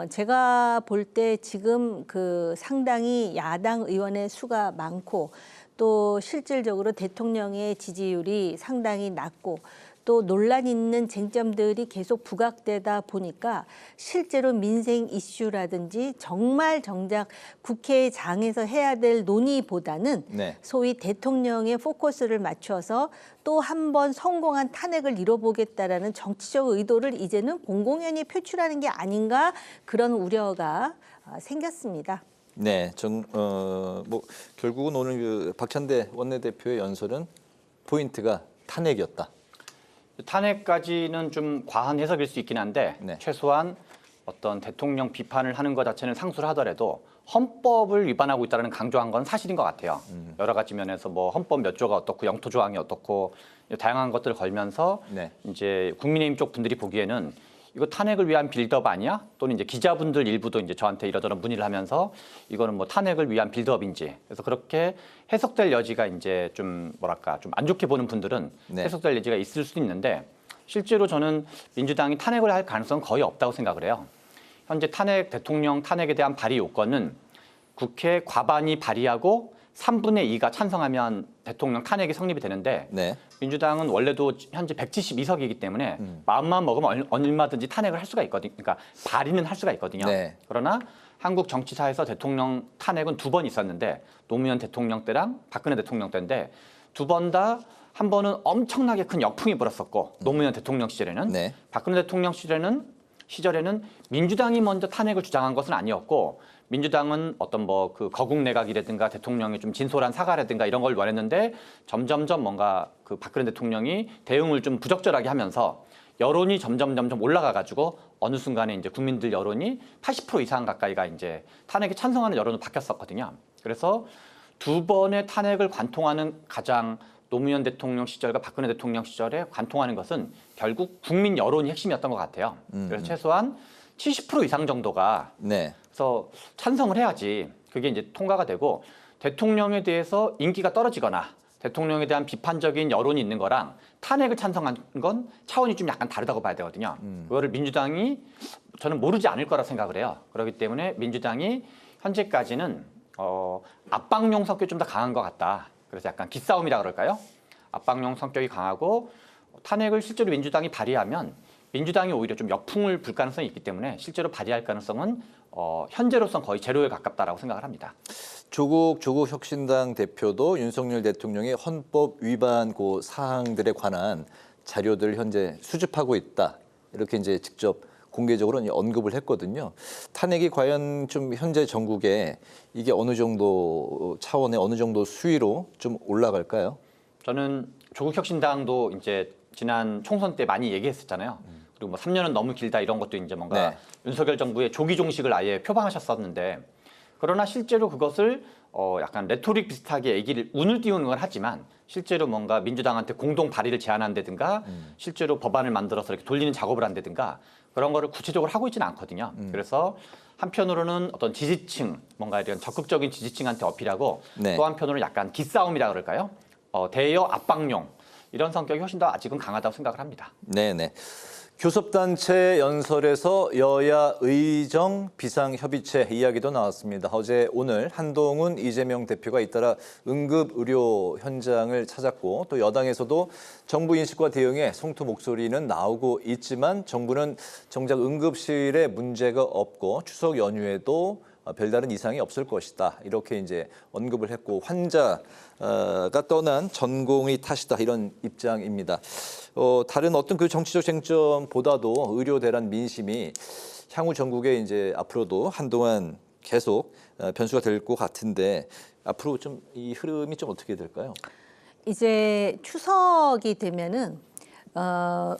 제가 볼 때 지금 그 상당히 야당 의원의 수가 많고 또 실질적으로 대통령의 지지율이 상당히 낮고 또 논란 있는 쟁점들이 계속 부각되다 보니까 실제로 민생 이슈라든지 정말 정작 국회장에서 해야 될 논의보다는 소위 대통령의 포커스를 맞춰서 또 한 번 성공한 탄핵을 이뤄보겠다라는 정치적 의도를 이제는 공공연히 표출하는 게 아닌가 그런 우려가 생겼습니다. 네, 뭐 결국은 오늘 그 박찬대 원내대표의 연설은 포인트가 탄핵이었다. 탄핵까지는 좀 과한 해석일 수 있긴 한데 최소한 어떤 대통령 비판을 하는 것 자체는 상수를 하더라도 헌법을 위반하고 있다는 강조한 건 사실인 것 같아요. 여러 가지 면에서 뭐 헌법 몇 조가 어떻고 영토 조항이 어떻고 다양한 것들을 걸면서 이제 국민의힘 쪽 분들이 보기에는 이거 탄핵을 위한 빌드업 아니야? 또는 이제 기자분들 일부도 이제 저한테 이러저런 문의를 하면서 이거는 뭐 탄핵을 위한 빌드업인지 그래서 그렇게 해석될 여지가 이제 좀 뭐랄까 좀 안 좋게 보는 분들은 해석될 여지가 있을 수도 있는데 실제로 저는 민주당이 탄핵을 할 가능성은 거의 없다고 생각을 해요. 현재 대통령 탄핵에 대한 발의 요건은 국회 과반이 발의하고 3분의 2가 찬성하면 대통령 탄핵이 성립이 되는데 네. 민주당은 원래도 현재 172석이기 때문에 마음만 먹으면 얼마든지 탄핵을 할 수가 있거든요. 그러니까 발의는 할 수가 있거든요. 네. 그러나 한국 정치사에서 대통령 탄핵은 2번 있었는데 노무현 대통령 때랑 박근혜 대통령 때인데 2번 다 한 번은 엄청나게 큰 역풍이 불었었고 노무현 대통령 시절에는 네. 박근혜 대통령 시절에는 민주당이 먼저 탄핵을 주장한 것은 아니었고 민주당은 어떤 뭐 그 거국 내각이라든가 대통령이 좀 진솔한 사과라든가 이런 걸 원했는데 점점점 뭔가 그 박근혜 대통령이 대응을 좀 부적절하게 하면서 여론이 점점 올라가가지고 어느 순간에 이제 국민들 여론이 80% 이상 가까이가 이제 탄핵에 찬성하는 여론으로 바뀌었었거든요. 그래서 2번의 탄핵을 관통하는 가장 노무현 대통령 시절과 박근혜 대통령 시절에 관통하는 것은 결국 국민 여론이 핵심이었던 것 같아요. 그래서 최소한 70% 이상 정도가 그래서 찬성을 해야지 그게 이제 통과가 되고 대통령에 대해서 인기가 떨어지거나 대통령에 대한 비판적인 여론이 있는 거랑 탄핵을 찬성한 건 차원이 좀 약간 다르다고 봐야 되거든요. 그거를 민주당이 저는 모르지 않을 거라 생각을 해요. 그렇기 때문에 민주당이 현재까지는 압박용 성격이 좀 더 강한 것 같다. 그래서 약간 기싸움이라 그럴까요? 압박용 성격이 강하고 탄핵을 실제로 민주당이 발의하면 민주당이 오히려 좀 역풍을 불 가능성이 있기 때문에 실제로 발의할 가능성은 현재로선 거의 제로에 가깝다라고 생각을 합니다. 조국 혁신당 대표도 윤석열 대통령의 헌법 위반 그 사항들에 관한 자료들 현재 수집하고 있다. 이렇게 이제 직접 공개적으로 언급을 했거든요. 탄핵이 과연 좀 현재 전국에 이게 어느 정도 차원의 어느 정도 수위로 좀 올라갈까요? 저는 조국 혁신당도 이제 지난 총선 때 많이 얘기했었잖아요. 그리고 뭐 3년은 너무 길다 이런 것도 이제 뭔가 윤석열 정부의 조기 종식을 아예 표방하셨었는데 그러나 실제로 그것을 약간 레토릭 비슷하게 운을 띄우는 건 하지만 실제로 뭔가 민주당한테 공동 발의를 제안한다든가 실제로 법안을 만들어서 이렇게 돌리는 작업을 한다든가 그런 거를 구체적으로 하고 있지는 않거든요. 그래서 한편으로는 어떤 지지층, 뭔가 이런 적극적인 지지층한테 어필하고 또 한편으로는 약간 기싸움이라 그럴까요? 대여 압박용 이런 성격이 훨씬 더 아직은 강하다고 생각을 합니다. 네네. 교섭단체 연설에서 여야 의정 비상협의체 이야기도 나왔습니다. 어제 오늘 한동훈 이재명 대표가 잇따라 응급의료 현장을 찾았고 또 여당에서도 정부 인식과 대응에 성토 목소리는 나오고 있지만 정부는 정작 응급실에 문제가 없고 추석 연휴에도 별다른 이상이 없을 것이다. 이렇게 이제 언급을 했고 환자가 떠난 전공의 탓이다. 이런 입장입니다. 다른 어떤 그 정치적 쟁점보다도 의료 대란 민심이 향후 전국에 이제 앞으로도 한동안 계속 변수가 될 것 같은데 앞으로 좀 이 흐름이 좀 어떻게 될까요? 이제 추석이 되면은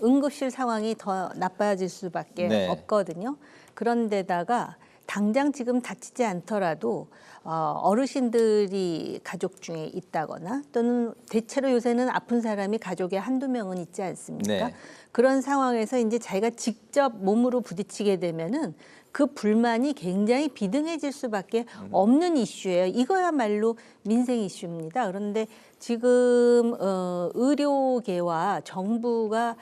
응급실 상황이 더 나빠질 수밖에 없거든요. 그런데다가 당장 지금 다치지 않더라도 어르신들이 가족 중에 있다거나 또는 대체로 요새는 아픈 사람이 가족에 한두 명은 있지 않습니까? 그런 상황에서 이제 자기가 직접 몸으로 부딪히게 되면은 그 불만이 굉장히 비등해질 수밖에 없는 이슈예요. 이거야말로 민생 이슈입니다. 그런데 지금 의료계와 정부가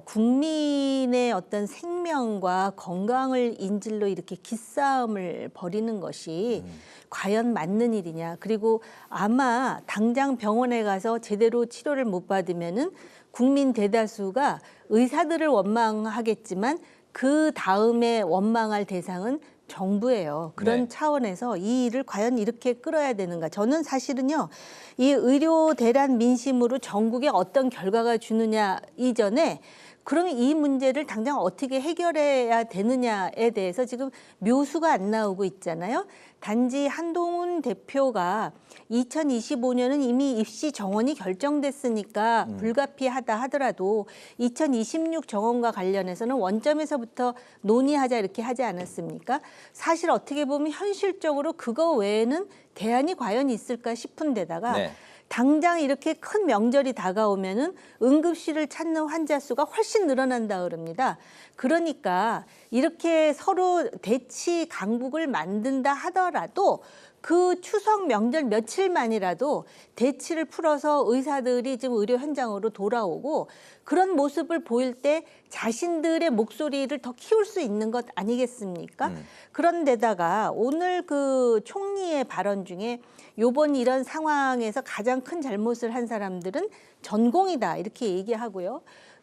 국민의 어떤 생명과 건강을 인질로 이렇게 기싸움을 벌이는 것이 과연 맞는 일이냐. 그리고 아마 당장 병원에 가서 제대로 치료를 못 받으면은 국민 대다수가 의사들을 원망하겠지만 그 다음에 원망할 대상은 정부예요. 그런 차원에서 이 일을 과연 이렇게 끌어야 되는가. 저는 사실은요, 이 의료 대란 민심으로 전국에 어떤 결과가 주느냐 이전에 그러면 이 문제를 당장 어떻게 해결해야 되느냐에 대해서 지금 묘수가 안 나오고 있잖아요. 단지 한동훈 대표가 2025년은 이미 입시 정원이 결정됐으니까 불가피하다 하더라도 2026 정원과 관련해서는 원점에서부터 논의하자 이렇게 하지 않았습니까? 사실 어떻게 보면 현실적으로 그거 외에는 대안이 과연 있을까 싶은 데다가 당장 이렇게 큰 명절이 다가오면은 응급실을 찾는 환자 수가 훨씬 늘어난다 그럽니다. 그러니까 이렇게 서로 대치 강국을 만든다 하더라도 그 추석 명절 며칠만이라도 대치를 풀어서 의사들이 지금 의료 현장으로 돌아오고 그런 모습을 보일 때 자신들의 목소리를 더 키울 수 있는 것 아니겠습니까? 그런데다가 오늘 그 총리의 발언 중에 요번 이런 상황에서 가장 큰 잘못을 한 사람들은 전공이다 이렇게 얘기하고요.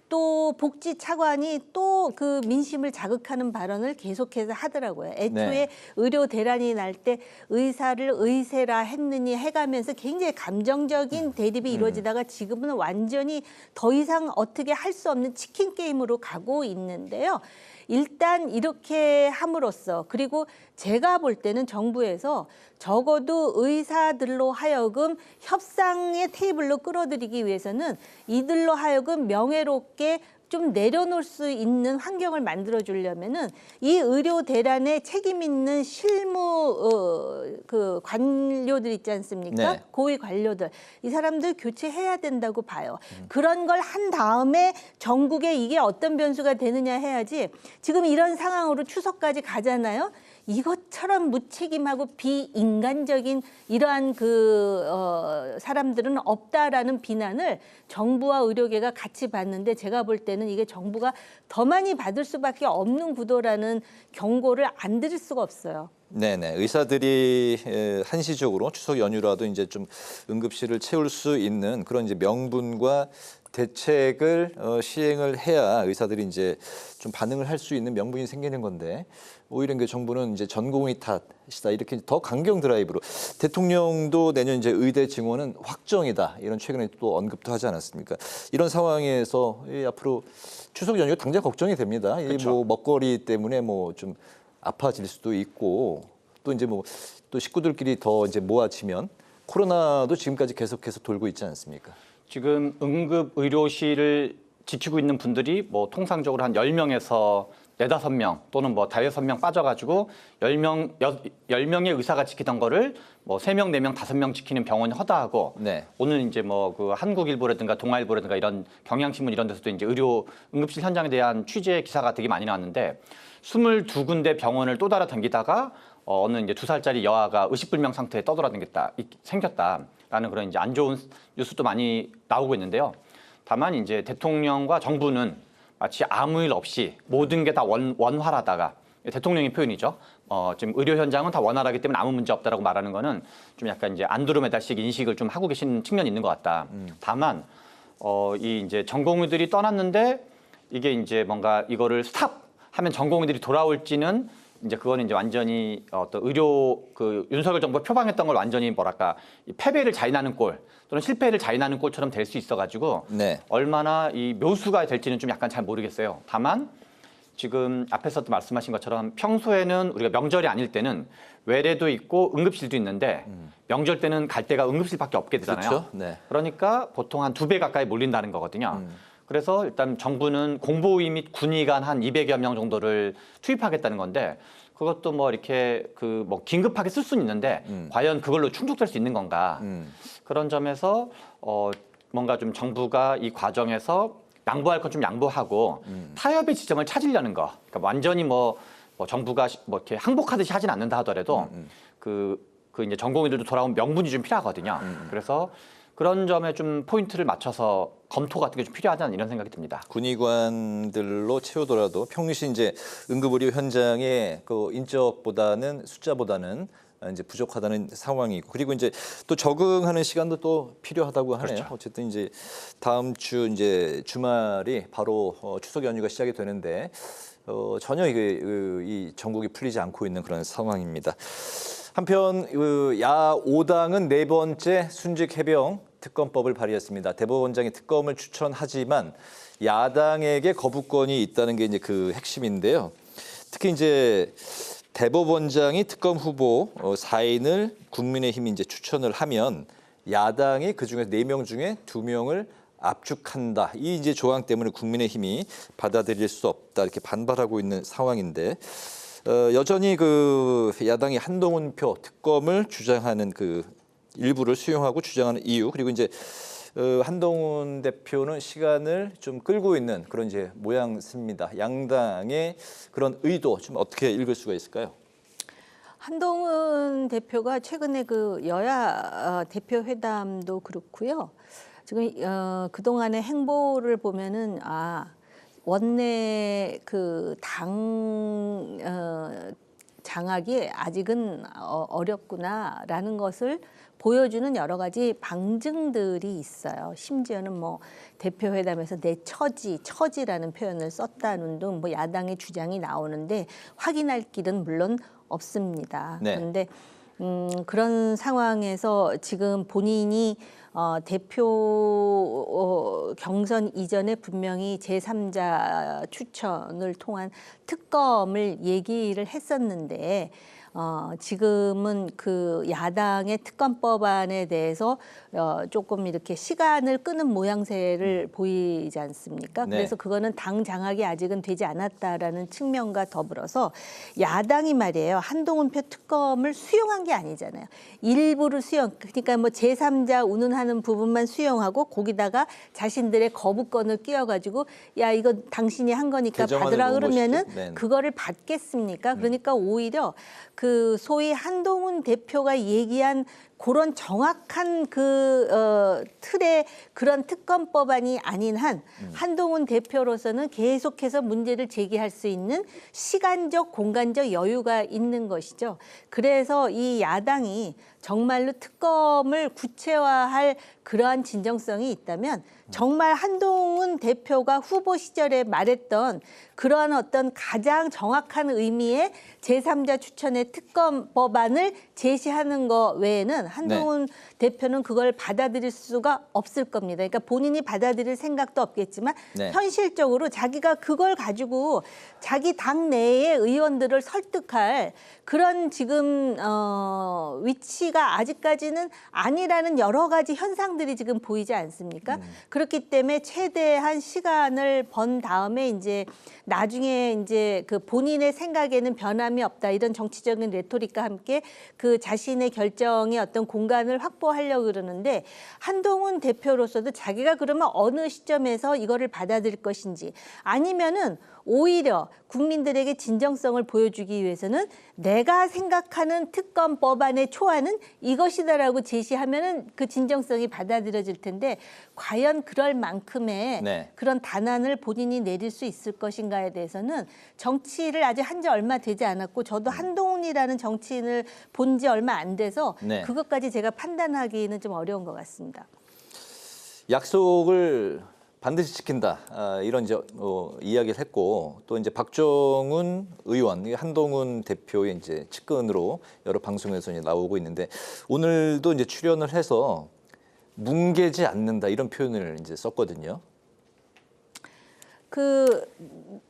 또 복지 차관이 또 그 민심을 자극하는 발언을 계속해서 하더라고요. 애초에 네. 의료 대란이 날 때 의사를 의세라 했느니 해가면서 굉장히 감정적인 대립이 이루어지다가 지금은 완전히 더 이상 어떻게 할 수 없는 치킨 게임으로 가고 있는데요. 일단 이렇게 함으로써 그리고 제가 볼 때는 정부에서 적어도 의사들로 하여금 협상의 테이블로 끌어들이기 위해서는 이들로 하여금 명예롭게 좀 내려놓을 수 있는 환경을 만들어주려면은 이 의료 대란에 책임 있는 실무 그 관료들 있지 않습니까? 네. 고위 관료들 이 사람들 교체해야 된다고 봐요. 그런 걸 한 다음에 전국에 이게 어떤 변수가 되느냐 해야지 지금 이런 상황으로 추석까지 가잖아요. 이것처럼 무책임하고 비인간적인 이러한 사람들은 없다라는 비난을 정부와 의료계가 같이 받는데 제가 볼 때는 이게 정부가 더 많이 받을 수밖에 없는 구도라는 경고를 안 드릴 수가 없어요. 네네. 의사들이 한시적으로 추석 연휴라도 이제 좀 응급실을 채울 수 있는 그런 이제 명분과 대책을 시행을 해야 의사들이 이제 좀 반응을 할 수 있는 명분이 생기는 건데 오히려 그 정부는 이제 전공의 탓이다 이렇게 더 강경 드라이브로 대통령도 내년 이제 의대 증원은 확정이다 이런 최근에 또 언급도 하지 않았습니까? 이런 상황에서 앞으로 추석 연휴 당장 걱정이 됩니다. 그렇죠. 뭐 먹거리 때문에 뭐 좀 아파질 수도 있고 또 이제 뭐 또 식구들끼리 더 이제 모아지면 코로나도 지금까지 계속해서 돌고 있지 않습니까? 지금 응급의료실을 지키고 있는 분들이 뭐 통상적으로 한 10명에서 4-5명 또는 뭐 5-6명 빠져가지고 10명의 의사가 지키던 거를 뭐 3명, 4명, 5명 지키는 병원이 허다하고 네. 오늘 이제 뭐 그 한국일보라든가 동아일보라든가 이런 경향신문 이런 데서도 이제 의료 응급실 현장에 대한 취재 기사가 되게 많이 나왔는데 22군데 병원을 또 달아당기다가 어느 이제 2살짜리 여아가 의식불명 상태에 생겼다라는 그런 이제 안 좋은 뉴스도 많이 나오고 있는데요. 다만 이제 대통령과 정부는 마치 아무 일 없이 모든 게 다 원활하다가 대통령의 표현이죠. 지금 의료 현장은 다 원활하기 때문에 아무 문제 없다라고 말하는 거는 좀 약간 이제 안드로메다식 인식을 좀 하고 계신 측면이 있는 것 같다. 다만 이 이제 전공의들이 떠났는데 이게 이제 뭔가 이거를 스탑하면 전공의들이 돌아올지는 이제 그거는 이제 완전히 어떤 의료 그 윤석열 정부가 표방했던 걸 완전히 뭐랄까 패배를 자인하는 꼴 또는 실패를 자인하는 꼴처럼 될 수 있어가지고 네. 얼마나 이 묘수가 될지는 좀 약간 잘 모르겠어요. 다만 지금 앞에서도 말씀하신 것처럼 평소에는 우리가 명절이 아닐 때는 외래도 있고 응급실도 있는데 명절 때는 갈 데가 응급실밖에 없게 되잖아요. 그렇죠? 네. 그러니까 보통 한 2배 가까이 몰린다는 거거든요. 그래서 일단 정부는 공보위 및 군의관 한 200여 명 정도를 투입하겠다는 건데 그것도 뭐 이렇게 그 뭐 긴급하게 쓸 수는 있는데 과연 그걸로 충족될 수 있는 건가 그런 점에서 뭔가 좀 정부가 이 과정에서 양보할 건 좀 양보하고 타협의 지점을 찾으려는 거. 그러니까 완전히 뭐 정부가 뭐 이렇게 항복하듯이 하진 않는다 하더라도 그 이제 전공의들도 돌아온 명분이 좀 필요하거든요. 그래서 그런 점에 좀 포인트를 맞춰서 검토 같은 게 좀 필요하지 않나 이런 생각이 듭니다. 군의관들로 채우더라도 평시 이제 응급의료 현장의 그 인적보다는 숫자보다는 이제 부족하다는 상황이고 그리고 이제 또 적응하는 시간도 또 필요하다고 하네요. 그렇죠. 어쨌든 이제 다음 주 이제 주말이 바로 추석 연휴가 시작이 되는데 전혀 이 전국이 풀리지 않고 있는 그런 상황입니다. 한편 야5당은 네 번째 순직 해병 특검법을 발의했습니다. 대법원장이 특검을 추천하지만 야당에게 거부권이 있다는 게 이제 그 핵심인데요. 특히 이제 대법원장이 특검 후보 4인을 국민의힘이 이제 추천을 하면 야당이 그 중에 4명 중에 2명을 압축한다. 이 이제 조항 때문에 국민의힘이 받아들일 수 없다 이렇게 반발하고 있는 상황인데. 여전히 그 야당이 한동훈 표 특검을 주장하는 그 일부를 수용하고 주장하는 이유 그리고 이제 한동훈 대표는 시간을 좀 끌고 있는 그런 이제 모양새입니다. 양당의 그런 의도 좀 어떻게 읽을 수가 있을까요? 한동훈 대표가 최근에 그 여야 대표 회담도 그렇고요. 지금 그동안의 행보를 보면은 원내 그 당 장악이 아직은 어렵구나라는 것을 보여주는 여러 가지 방증들이 있어요. 심지어는 뭐 대표회담에서 내 처지라는 표현을 썼다는 등 뭐 야당의 주장이 나오는데 확인할 길은 물론 없습니다. 네. 그런데 그런 상황에서 지금 본인이 대표 경선 이전에 분명히 제3자 추천을 통한 특검을 얘기를 했었는데 지금은 그 야당의 특검 법안에 대해서 조금 이렇게 시간을 끄는 모양새를 보이지 않습니까? 네. 그래서 그거는 당 장악이 아직은 되지 않았다라는 측면과 더불어서 야당이 말이에요. 한동훈 표 특검을 수용한 게 아니잖아요. 일부를 그러니까 뭐 제3자 운운하는 부분만 수용하고 거기다가 자신들의 거부권을 끼워가지고 야 이거 당신이 한 거니까 받으라 그러면은 그거를 받겠습니까? 그러니까 오히려 그 소위 한동훈 대표가 얘기한 그런 정확한 그 틀의 그런 특검 법안이 아닌 한 한동훈 대표로서는 계속해서 문제를 제기할 수 있는 시간적 공간적 여유가 있는 것이죠. 그래서 이 야당이 정말로 특검을 구체화할 그러한 진정성이 있다면 정말 한동훈 대표가 후보 시절에 말했던 그러한 어떤 가장 정확한 의미의 제3자 추천의 특검 법안을 제시하는 것 외에는 한동훈 대표는 그걸 받아들일 수가 없을 겁니다. 그러니까 본인이 받아들일 생각도 없겠지만 현실적으로 자기가 그걸 가지고 자기 당 내의 의원들을 설득할 그런 지금 위치가 아직까지는 아니라는 여러 가지 현상들이 지금 보이지 않습니까? 그렇기 때문에 최대한 시간을 번 다음에 이제 나중에 이제 그 본인의 생각에는 변함이 없다 이런 정치적인 레토릭과 함께 그 자신의 결정의 어떤 공간을 확보하려고 그러는데 한동훈 대표로서도 자기가 그러면 어느 시점에서 이거를 받아들일 것인지 아니면은 오히려 국민들에게 진정성을 보여주기 위해서는 내가 생각하는 특검 법안의 초안은 이것이다라고 제시하면은 그 진정성이 받아들여질 텐데 과연 그럴 만큼의 그런 단안을 본인이 내릴 수 있을 것인가에 대해서는 정치를 아직 한 지 얼마 되지 않았고 저도 한동훈이라는 정치인을 본 지 얼마 안 돼서 그것까지 제가 판단하기는 좀 어려운 것 같습니다. 약속을 반드시 지킨다 이런 이제 이야기를 했고 또 이제 박정훈 의원, 한동훈 대표의 이제 측근으로 여러 방송에서 이제 나오고 있는데 오늘도 이제 출연을 해서 뭉개지 않는다 이런 표현을 이제 썼거든요. 그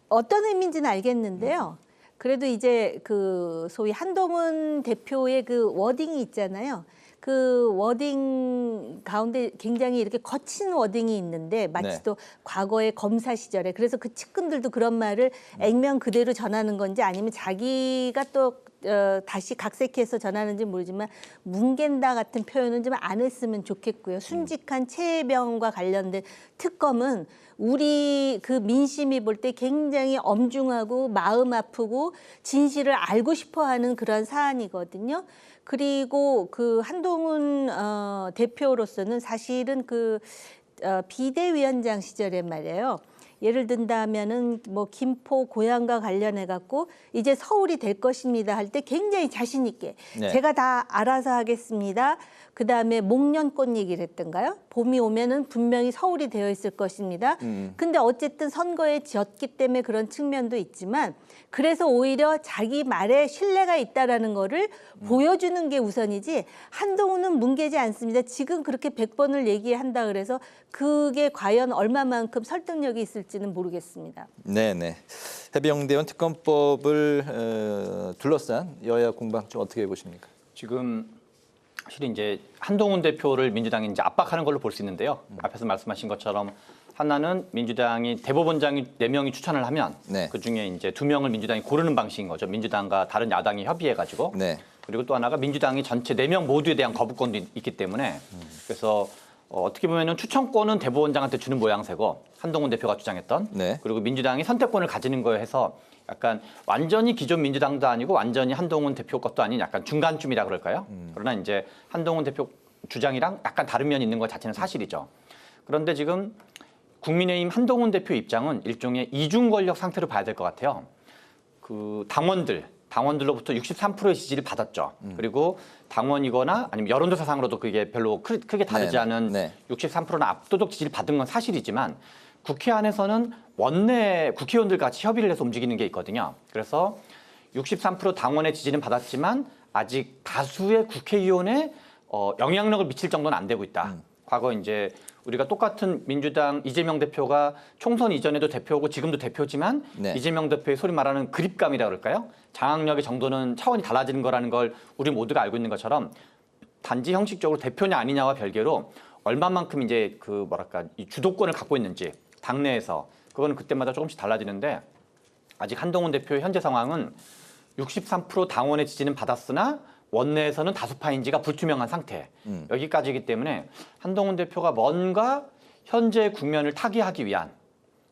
어떤 의미인지는 알겠는데요. 그래도 이제 그 소위 한동훈 대표의 그 워딩이 있잖아요. 그 워딩 가운데 굉장히 이렇게 거친 워딩이 있는데 마치 또 과거의 검사 시절에 그래서 그 측근들도 그런 말을 액면 그대로 전하는 건지 아니면 자기가 또 다시 각색해서 전하는지 모르지만 뭉갠다 같은 표현은 좀 안 했으면 좋겠고요. 순직한 최혜병과 관련된 특검은 우리 그 민심이 볼 때 굉장히 엄중하고 마음 아프고 진실을 알고 싶어하는 그런 사안이거든요. 그리고 그 한동훈 대표로서는 사실은 그 비대위원장 시절에 말이에요. 예를 든다면은 뭐 김포 고향과 관련해 갖고 이제 서울이 될 것입니다 할 때 굉장히 자신 있게 제가 다 알아서 하겠습니다. 그다음에 목련꽃 얘기를 했던가요? 봄이 오면은 분명히 서울이 되어 있을 것입니다. 근데 어쨌든 선거에 졌기 때문에 그런 측면도 있지만 그래서 오히려 자기 말에 신뢰가 있다라는 거를 보여주는 게 우선이지 한동훈은 뭉개지 않습니다. 지금 그렇게 100번을 얘기한다 그래서 그게 과연 얼마만큼 설득력이 있을지는 모르겠습니다. 네네. 해병대원 특검법을 둘러싼 여야 공방 좀 어떻게 보십니까? 지금 사실 이제 한동훈 대표를 민주당이 이제 압박하는 걸로 볼 수 있는데요. 앞에서 말씀하신 것처럼 하나는 민주당이 대법원장이 4명이 추천을 하면 그중에 이제 2명을 민주당이 고르는 방식인 거죠. 민주당과 다른 야당이 협의해가지고. 그리고 또 하나가 민주당이 전체 4명 모두에 대한 거부권도 있기 때문에 그래서 어떻게 보면은 추천권은 대법원장한테 주는 모양새고 한동훈 대표가 주장했던 그리고 민주당이 선택권을 가지는 거에 해서 약간 완전히 기존 민주당도 아니고 완전히 한동훈 대표 것도 아닌 약간 중간쯤이라 그럴까요? 그러나 이제 한동훈 대표 주장이랑 약간 다른 면이 있는 것 자체는 사실이죠. 그런데 지금 국민의힘 한동훈 대표 입장은 일종의 이중 권력 상태로 봐야 될 것 같아요. 그 당원들로부터 63%의 지지를 받았죠. 그리고 당원이거나 아니면 여론조사상으로도 그게 별로 크게 다르지 않은 63%는 압도적 지지를 받은 건 사실이지만 국회 안에서는 원내 국회의원들 같이 협의를 해서 움직이는 게 있거든요. 그래서 63% 당원의 지지는 받았지만 아직 다수의 국회의원에 영향력을 미칠 정도는 안 되고 있다. 과거 이제 우리가 똑같은 민주당 이재명 대표가 총선 이전에도 대표고 지금도 대표지만 이재명 대표의 소리 말하는 그립감이라 그럴까요? 장악력의 정도는 차원이 달라지는 거라는 걸 우리 모두가 알고 있는 것처럼 단지 형식적으로 대표냐 아니냐와 별개로 얼마만큼 이제 그 뭐랄까 이 주도권을 갖고 있는지 당내에서 그거는 그때마다 조금씩 달라지는데 아직 한동훈 대표의 현재 상황은 63% 당원의 지지는 받았으나 원내에서는 다수파인지가 불투명한 상태 여기까지이기 때문에 한동훈 대표가 뭔가 현재 국면을 타개하기 위한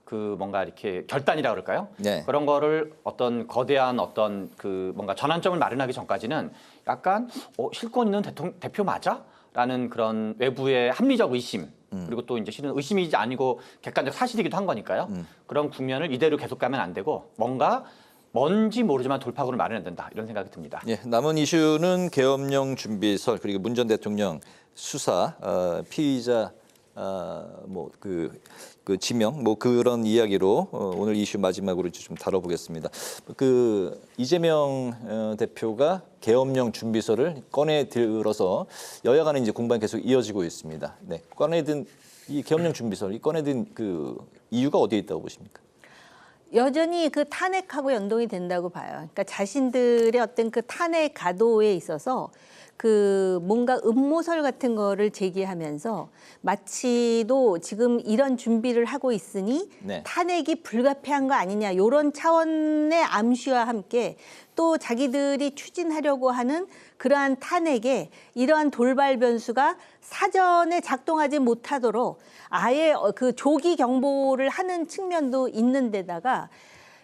그 뭔가 이렇게 결단이라 그럴까요? 그런 거를 어떤 거대한 어떤 그 뭔가 전환점을 마련하기 전까지는 약간 실권 있는 대표 맞아? 라는 그런 외부의 합리적 의심 그리고 또 이제 실은 의심이지 아니고 객관적 사실이기도 한 거니까요. 그런 국면을 이대로 계속 가면 안 되고 뭔지 모르지만 돌파구를 마련해야 된다 이런 생각이 듭니다. 예, 남은 이슈는 계엄령 준비설 그리고 문 전 대통령 수사 피의자 그 지명 그런 이야기로 오늘 이슈 마지막으로 좀 다뤄보겠습니다. 그 이재명 대표가 계엄령 준비설을 꺼내 들어서 여야 간에 이제 공방이 계속 이어지고 있습니다. 네, 꺼내든 이 계엄령 준비설 꺼내든 그 이유가 어디에 있다고 보십니까? 여전히 그 탄핵하고 연동이 된다고 봐요. 그러니까 자신들의 어떤 그 탄핵 가도에 있어서 그 뭔가 음모설 같은 거를 제기하면서 마치도 지금 이런 준비를 하고 있으니 탄핵이 불가피한 거 아니냐 이런 차원의 암시와 함께 또 자기들이 추진하려고 하는 그러한 탄핵에 이러한 돌발 변수가 사전에 작동하지 못하도록 아예 그 조기 경보를 하는 측면도 있는 데다가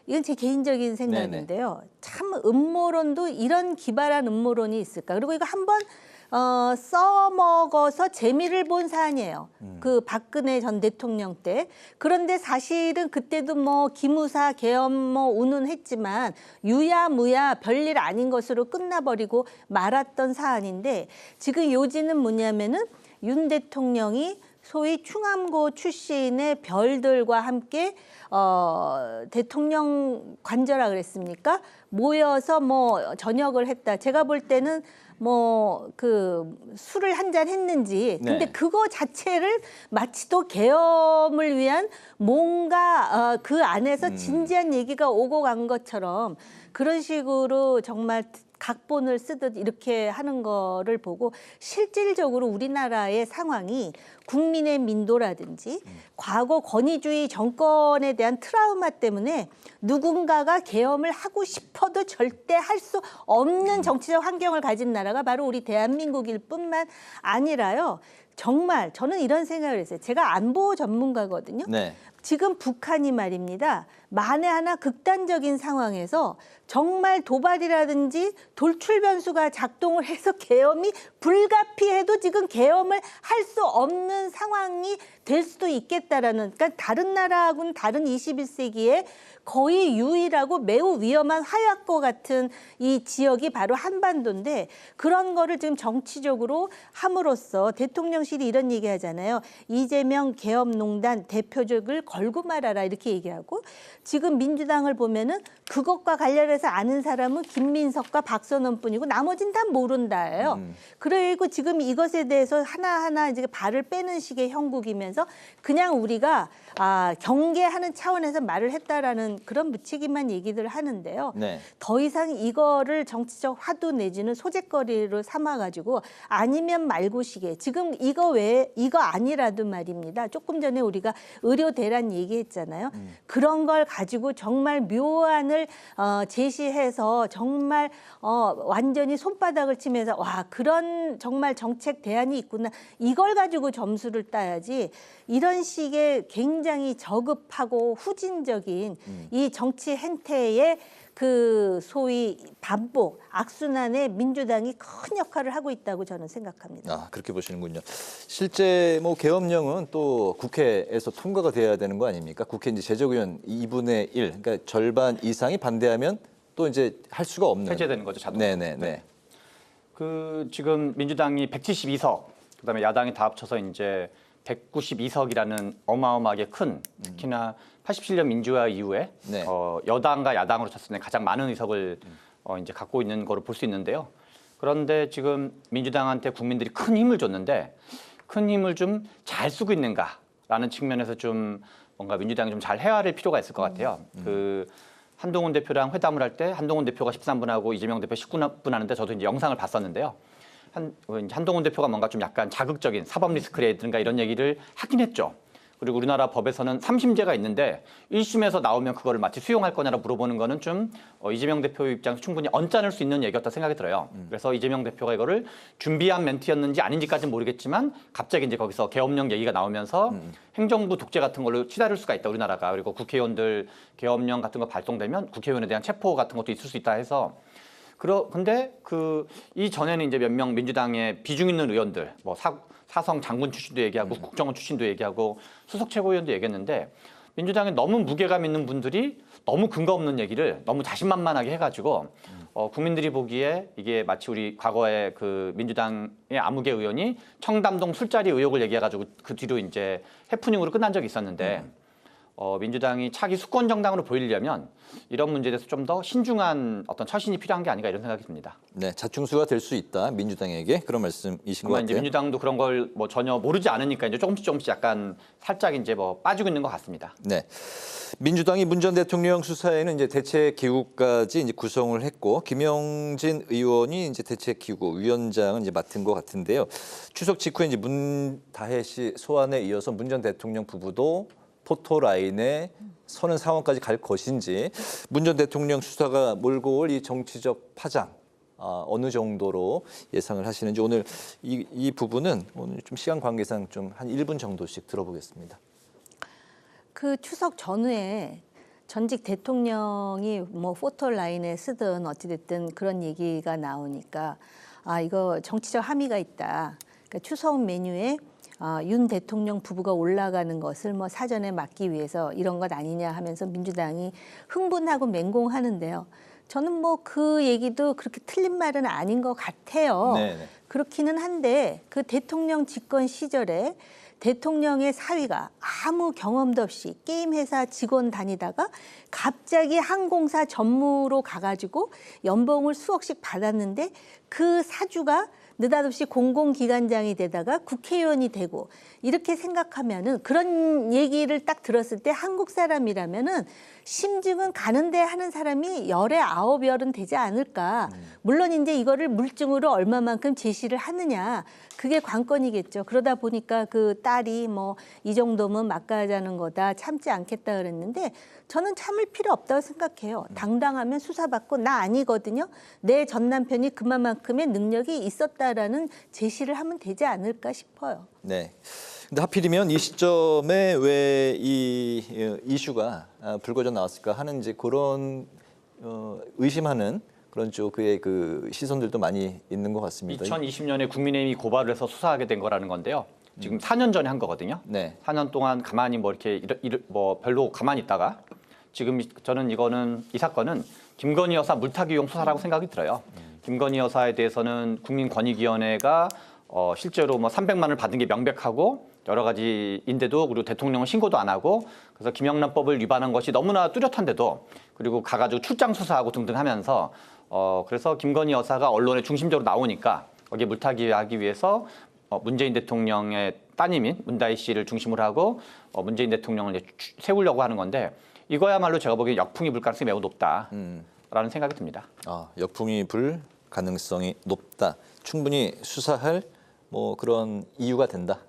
이건 제 개인적인 생각인데요. 참 음모론도 이런 기발한 음모론이 있을까. 그리고 이거 한번 써먹어서 재미를 본 사안이에요. 그 박근혜 전 대통령 때. 그런데 사실은 그때도 뭐 기무사 계엄 운운했지만 유야무야 별일 아닌 것으로 끝나버리고 말았던 사안인데 지금 요지는 뭐냐면은 윤 대통령이 소위 충암고 출신의 별들과 함께 대통령 관저라 그랬습니까? 모여서 뭐 저녁을 했다. 제가 볼 때는 뭐 그 술을 한잔 했는지 근데 그거 자체를 마치 또 계엄을 위한 뭔가 그 안에서 진지한 얘기가 오고 간 것처럼 그런 식으로 정말 각본을 쓰듯 이렇게 하는 거를 보고 실질적으로 우리나라의 상황이 국민의 민도라든지 과거 권위주의 정권에 대한 트라우마 때문에 누군가가 계엄을 하고 싶어도 절대 할 수 없는 정치적 환경을 가진 나라가 바로 우리 대한민국일 뿐만 아니라요. 정말 저는 이런 생각을 했어요. 제가 안보 전문가거든요. 지금 북한이 말입니다. 만에 하나 극단적인 상황에서 정말 도발이라든지 돌출 변수가 작동을 해서 계엄이 불가피해도 지금 계엄을 할 수 없는 상황이 될 수도 있겠다라는 그러니까 다른 나라하고는 다른 21세기에 거의 유일하고 매우 위험한 화약고 같은 이 지역이 바로 한반도인데 그런 거를 지금 정치적으로 함으로써 대통령실이 이런 얘기 하잖아요. 이재명 계엄농단 대표적을 걸고 말아라 이렇게 얘기하고 지금 민주당을 보면은 그것과 관련해서 아는 사람은 김민석과 박선원뿐이고 나머지는 다 모른다예요. 그리고 지금 이것에 대해서 하나하나 이제 발을 빼는 식의 형국이면서 그냥 우리가 경계하는 차원에서 말을 했다라는 그런 무책임한 얘기들을 하는데요. 더 이상 이거를 정치적 화두 내지는 소재거리로 삼아가지고 아니면 말고시게 지금 이거 외에 이거 아니라도 말입니다. 조금 전에 우리가 의료 대란 얘기했잖아요. 그런 걸 가지고 정말 묘안을 제시해서 정말 완전히 손바닥을 치면서 와 그런 정말 정책 대안이 있구나 이걸 가지고 점수를 따야지 이런 식의 굉장히 저급하고 후진적인 이 정치 행태에 그 소위 반복, 악순환에 민주당이 큰 역할을 하고 있다고 저는 생각합니다. 아, 그렇게 보시는군요. 실제 뭐 계엄령은 또 국회에서 통과가 돼야 되는 거 아닙니까? 국회 이제 제적의원 2분의 1, 그러니까 절반 이상이 반대하면 또 이제 할 수가 없는. 해제되는 거죠, 자동. 네네네. 그 지금 민주당이 172석, 그다음에 야당이 다 합쳐서 이제 192석이라는 어마어마하게 큰 특히나 87년 민주화 이후에 네. 여당과 야당으로 쳤을 때 가장 많은 의석을 이제 갖고 있는 거로 볼 수 있는데요. 그런데 지금 민주당한테 국민들이 큰 힘을 줬는데 큰 힘을 좀 잘 쓰고 있는가라는 측면에서 좀 뭔가 민주당이 좀 잘 헤아릴 필요가 있을 것 같아요. 그 한동훈 대표랑 회담을 할 때 한동훈 대표가 13분 이재명 대표 19분 하는데 저도 이제 영상을 봤었는데요. 한동훈 대표가 뭔가 좀 약간 자극적인 사법 리스크라든가 이런 얘기를 하긴 했죠. 그리고 우리나라 법에서는 3심제가 있는데 1심에서 나오면 그거를 마치 수용할 거냐라 물어보는 거는 좀 이재명 대표 입장에서 충분히 언짢을 수 있는 얘기였다 생각이 들어요. 그래서 이재명 대표가 이거를 준비한 멘트였는지 아닌지까지는 모르겠지만 갑자기 이제 거기서 계엄령 얘기가 나오면서 행정부 독재 같은 걸로 치달을 수가 있다 우리나라가. 그리고 국회의원들 계엄령 같은 거 발동되면 국회의원에 대한 체포 같은 것도 있을 수 있다 해서 근데 이 전에는 이제 몇 명 민주당의 비중 있는 의원들, 뭐 사성 장군 출신도 얘기하고 국정원 출신도 얘기하고 수석 최고위원도 얘기했는데 민주당에 너무 무게감 있는 분들이 너무 근거 없는 얘기를 너무 자신만만하게 해가지고 국민들이 보기에 이게 마치 우리 과거에 그 민주당의 아무개 의원이 청담동 술자리 의혹을 얘기해가지고 그 뒤로 이제 해프닝으로 끝난 적이 있었는데. 민주당이 차기 수권 정당으로 보이려면 이런 문제에 대해서 좀 더 신중한 어떤 처신이 필요한 게 아닌가 이런 생각이 듭니다. 네, 자충수가 될 수 있다 민주당에게 그런 말씀이신 것 같아요. 이제 민주당도 그런 걸 뭐 전혀 모르지 않으니까 이제 조금씩 약간 살짝 이제 뭐 빠지고 있는 것 같습니다. 네, 민주당이 문 전 대통령 수사에는 이제 대책기구까지 이제 구성을 했고 김영진 의원이 이제 대책기구 위원장을 이제 맡은 것 같은데요. 추석 직후에 이제 문다혜 씨 소환에 이어서 문 전 대통령 부부도 포토라인에 서는 상황까지 갈 것인지 문 전 대통령 수사가 몰고 올 이 정치적 파장 어느 정도로 예상을 하시는지 오늘 이 부분은 오늘 좀 시간 관계상 좀 한 1분 정도씩 들어보겠습니다. 그 추석 전후에 전직 대통령이 뭐 포토라인에 쓰든 어찌됐든 그런 얘기가 나오니까 이거 정치적 함의가 있다. 그러니까 추석 메뉴에 윤 대통령 부부가 올라가는 것을 뭐 사전에 막기 위해서 이런 것 아니냐 하면서 민주당이 흥분하고 맹공하는데요. 저는 뭐 그 얘기도 그렇게 틀린 말은 아닌 것 같아요. 네네. 그렇기는 한데 그 대통령 집권 시절에 대통령의 사위가 아무 경험도 없이 게임 회사 직원 다니다가 갑자기 항공사 전무로 가가지고 연봉을 수억씩 받았는데 그 사주가 느닷없이 공공기관장이 되다가 국회의원이 되고 이렇게 생각하면은 그런 얘기를 딱 들었을 때 한국 사람이라면은 심증은 가는데 하는 사람이 10에 9열은 되지 않을까. 물론 이제 이거를 물증으로 얼마만큼 제시를 하느냐. 그게 관건이겠죠. 그러다 보니까 그 딸이 뭐 이 정도면 막가자는 거다 참지 않겠다 그랬는데 저는 참을 필요 없다고 생각해요. 당당하면 수사받고 나 아니거든요. 내 전 남편이 그만큼의 능력이 있었다라는 제시를 하면 되지 않을까 싶어요. 네. 근데 하필이면 이 시점에 왜 이 이슈가 불거져 나왔을까 하는 이제 그런 의심하는 그런 쪽의 그 시선들도 많이 있는 것 같습니다. 2020년에 국민의힘이 고발을 해서 수사하게 된 거라는 건데요. 지금 4년 전에 한 거거든요. 네. 4년 동안 가만히 뭐 이렇게 뭐 별로 가만히 있다가 지금 저는 이 사건은 김건희 여사 물타기용 수사라고 생각이 들어요. 김건희 여사에 대해서는 국민권익위원회가 실제로 뭐 300만을 받은 게 명백하고 여러 가지인데도 그리고 대통령은 신고도 안 하고 그래서 김영란법을 위반한 것이 너무나 뚜렷한데도 그리고 가가지고 출장 수사하고 등등 하면서 그래서 김건희 여사가 언론에 중심적으로 나오니까 거기에 물타기하기 위해서 문재인 대통령의 따님인 문다혜 씨를 중심으로 하고 문재인 대통령을 이제 세우려고 하는 건데 이거야말로 제가 보기엔 역풍이 불 가능성이 매우 높다라는 생각이 듭니다. 역풍이 불 가능성이 높다. 충분히 수사할 뭐 그런 이유가 된다.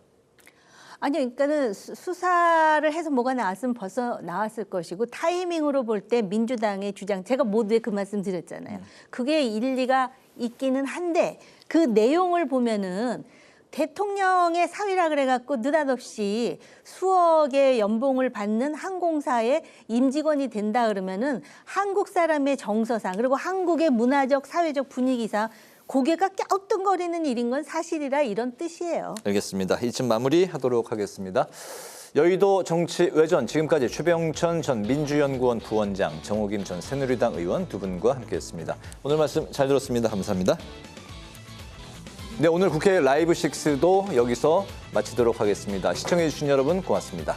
아니, 그러니까는 수사를 해서 뭐가 나왔으면 벌써 나왔을 것이고 타이밍으로 볼 때 민주당의 주장, 제가 모두에 그 말씀 드렸잖아요. 그게 일리가 있기는 한데 그 내용을 보면은 대통령의 사위라 그래갖고 느닷없이 수억의 연봉을 받는 항공사의 임직원이 된다 그러면은 한국 사람의 정서상 그리고 한국의 문화적 사회적 분위기상 고개가 갸우뚱거리는 일인 건 사실이라 이런 뜻이에요. 알겠습니다. 이쯤 마무리하도록 하겠습니다. 여의도 정치외전 지금까지 최병천 전 민주연구원 부원장, 정호김 전 새누리당 의원 두 분과 함께했습니다. 오늘 말씀 잘 들었습니다. 감사합니다. 네, 오늘 국회 라이브 6도 여기서 마치도록 하겠습니다. 시청해주신 여러분 고맙습니다.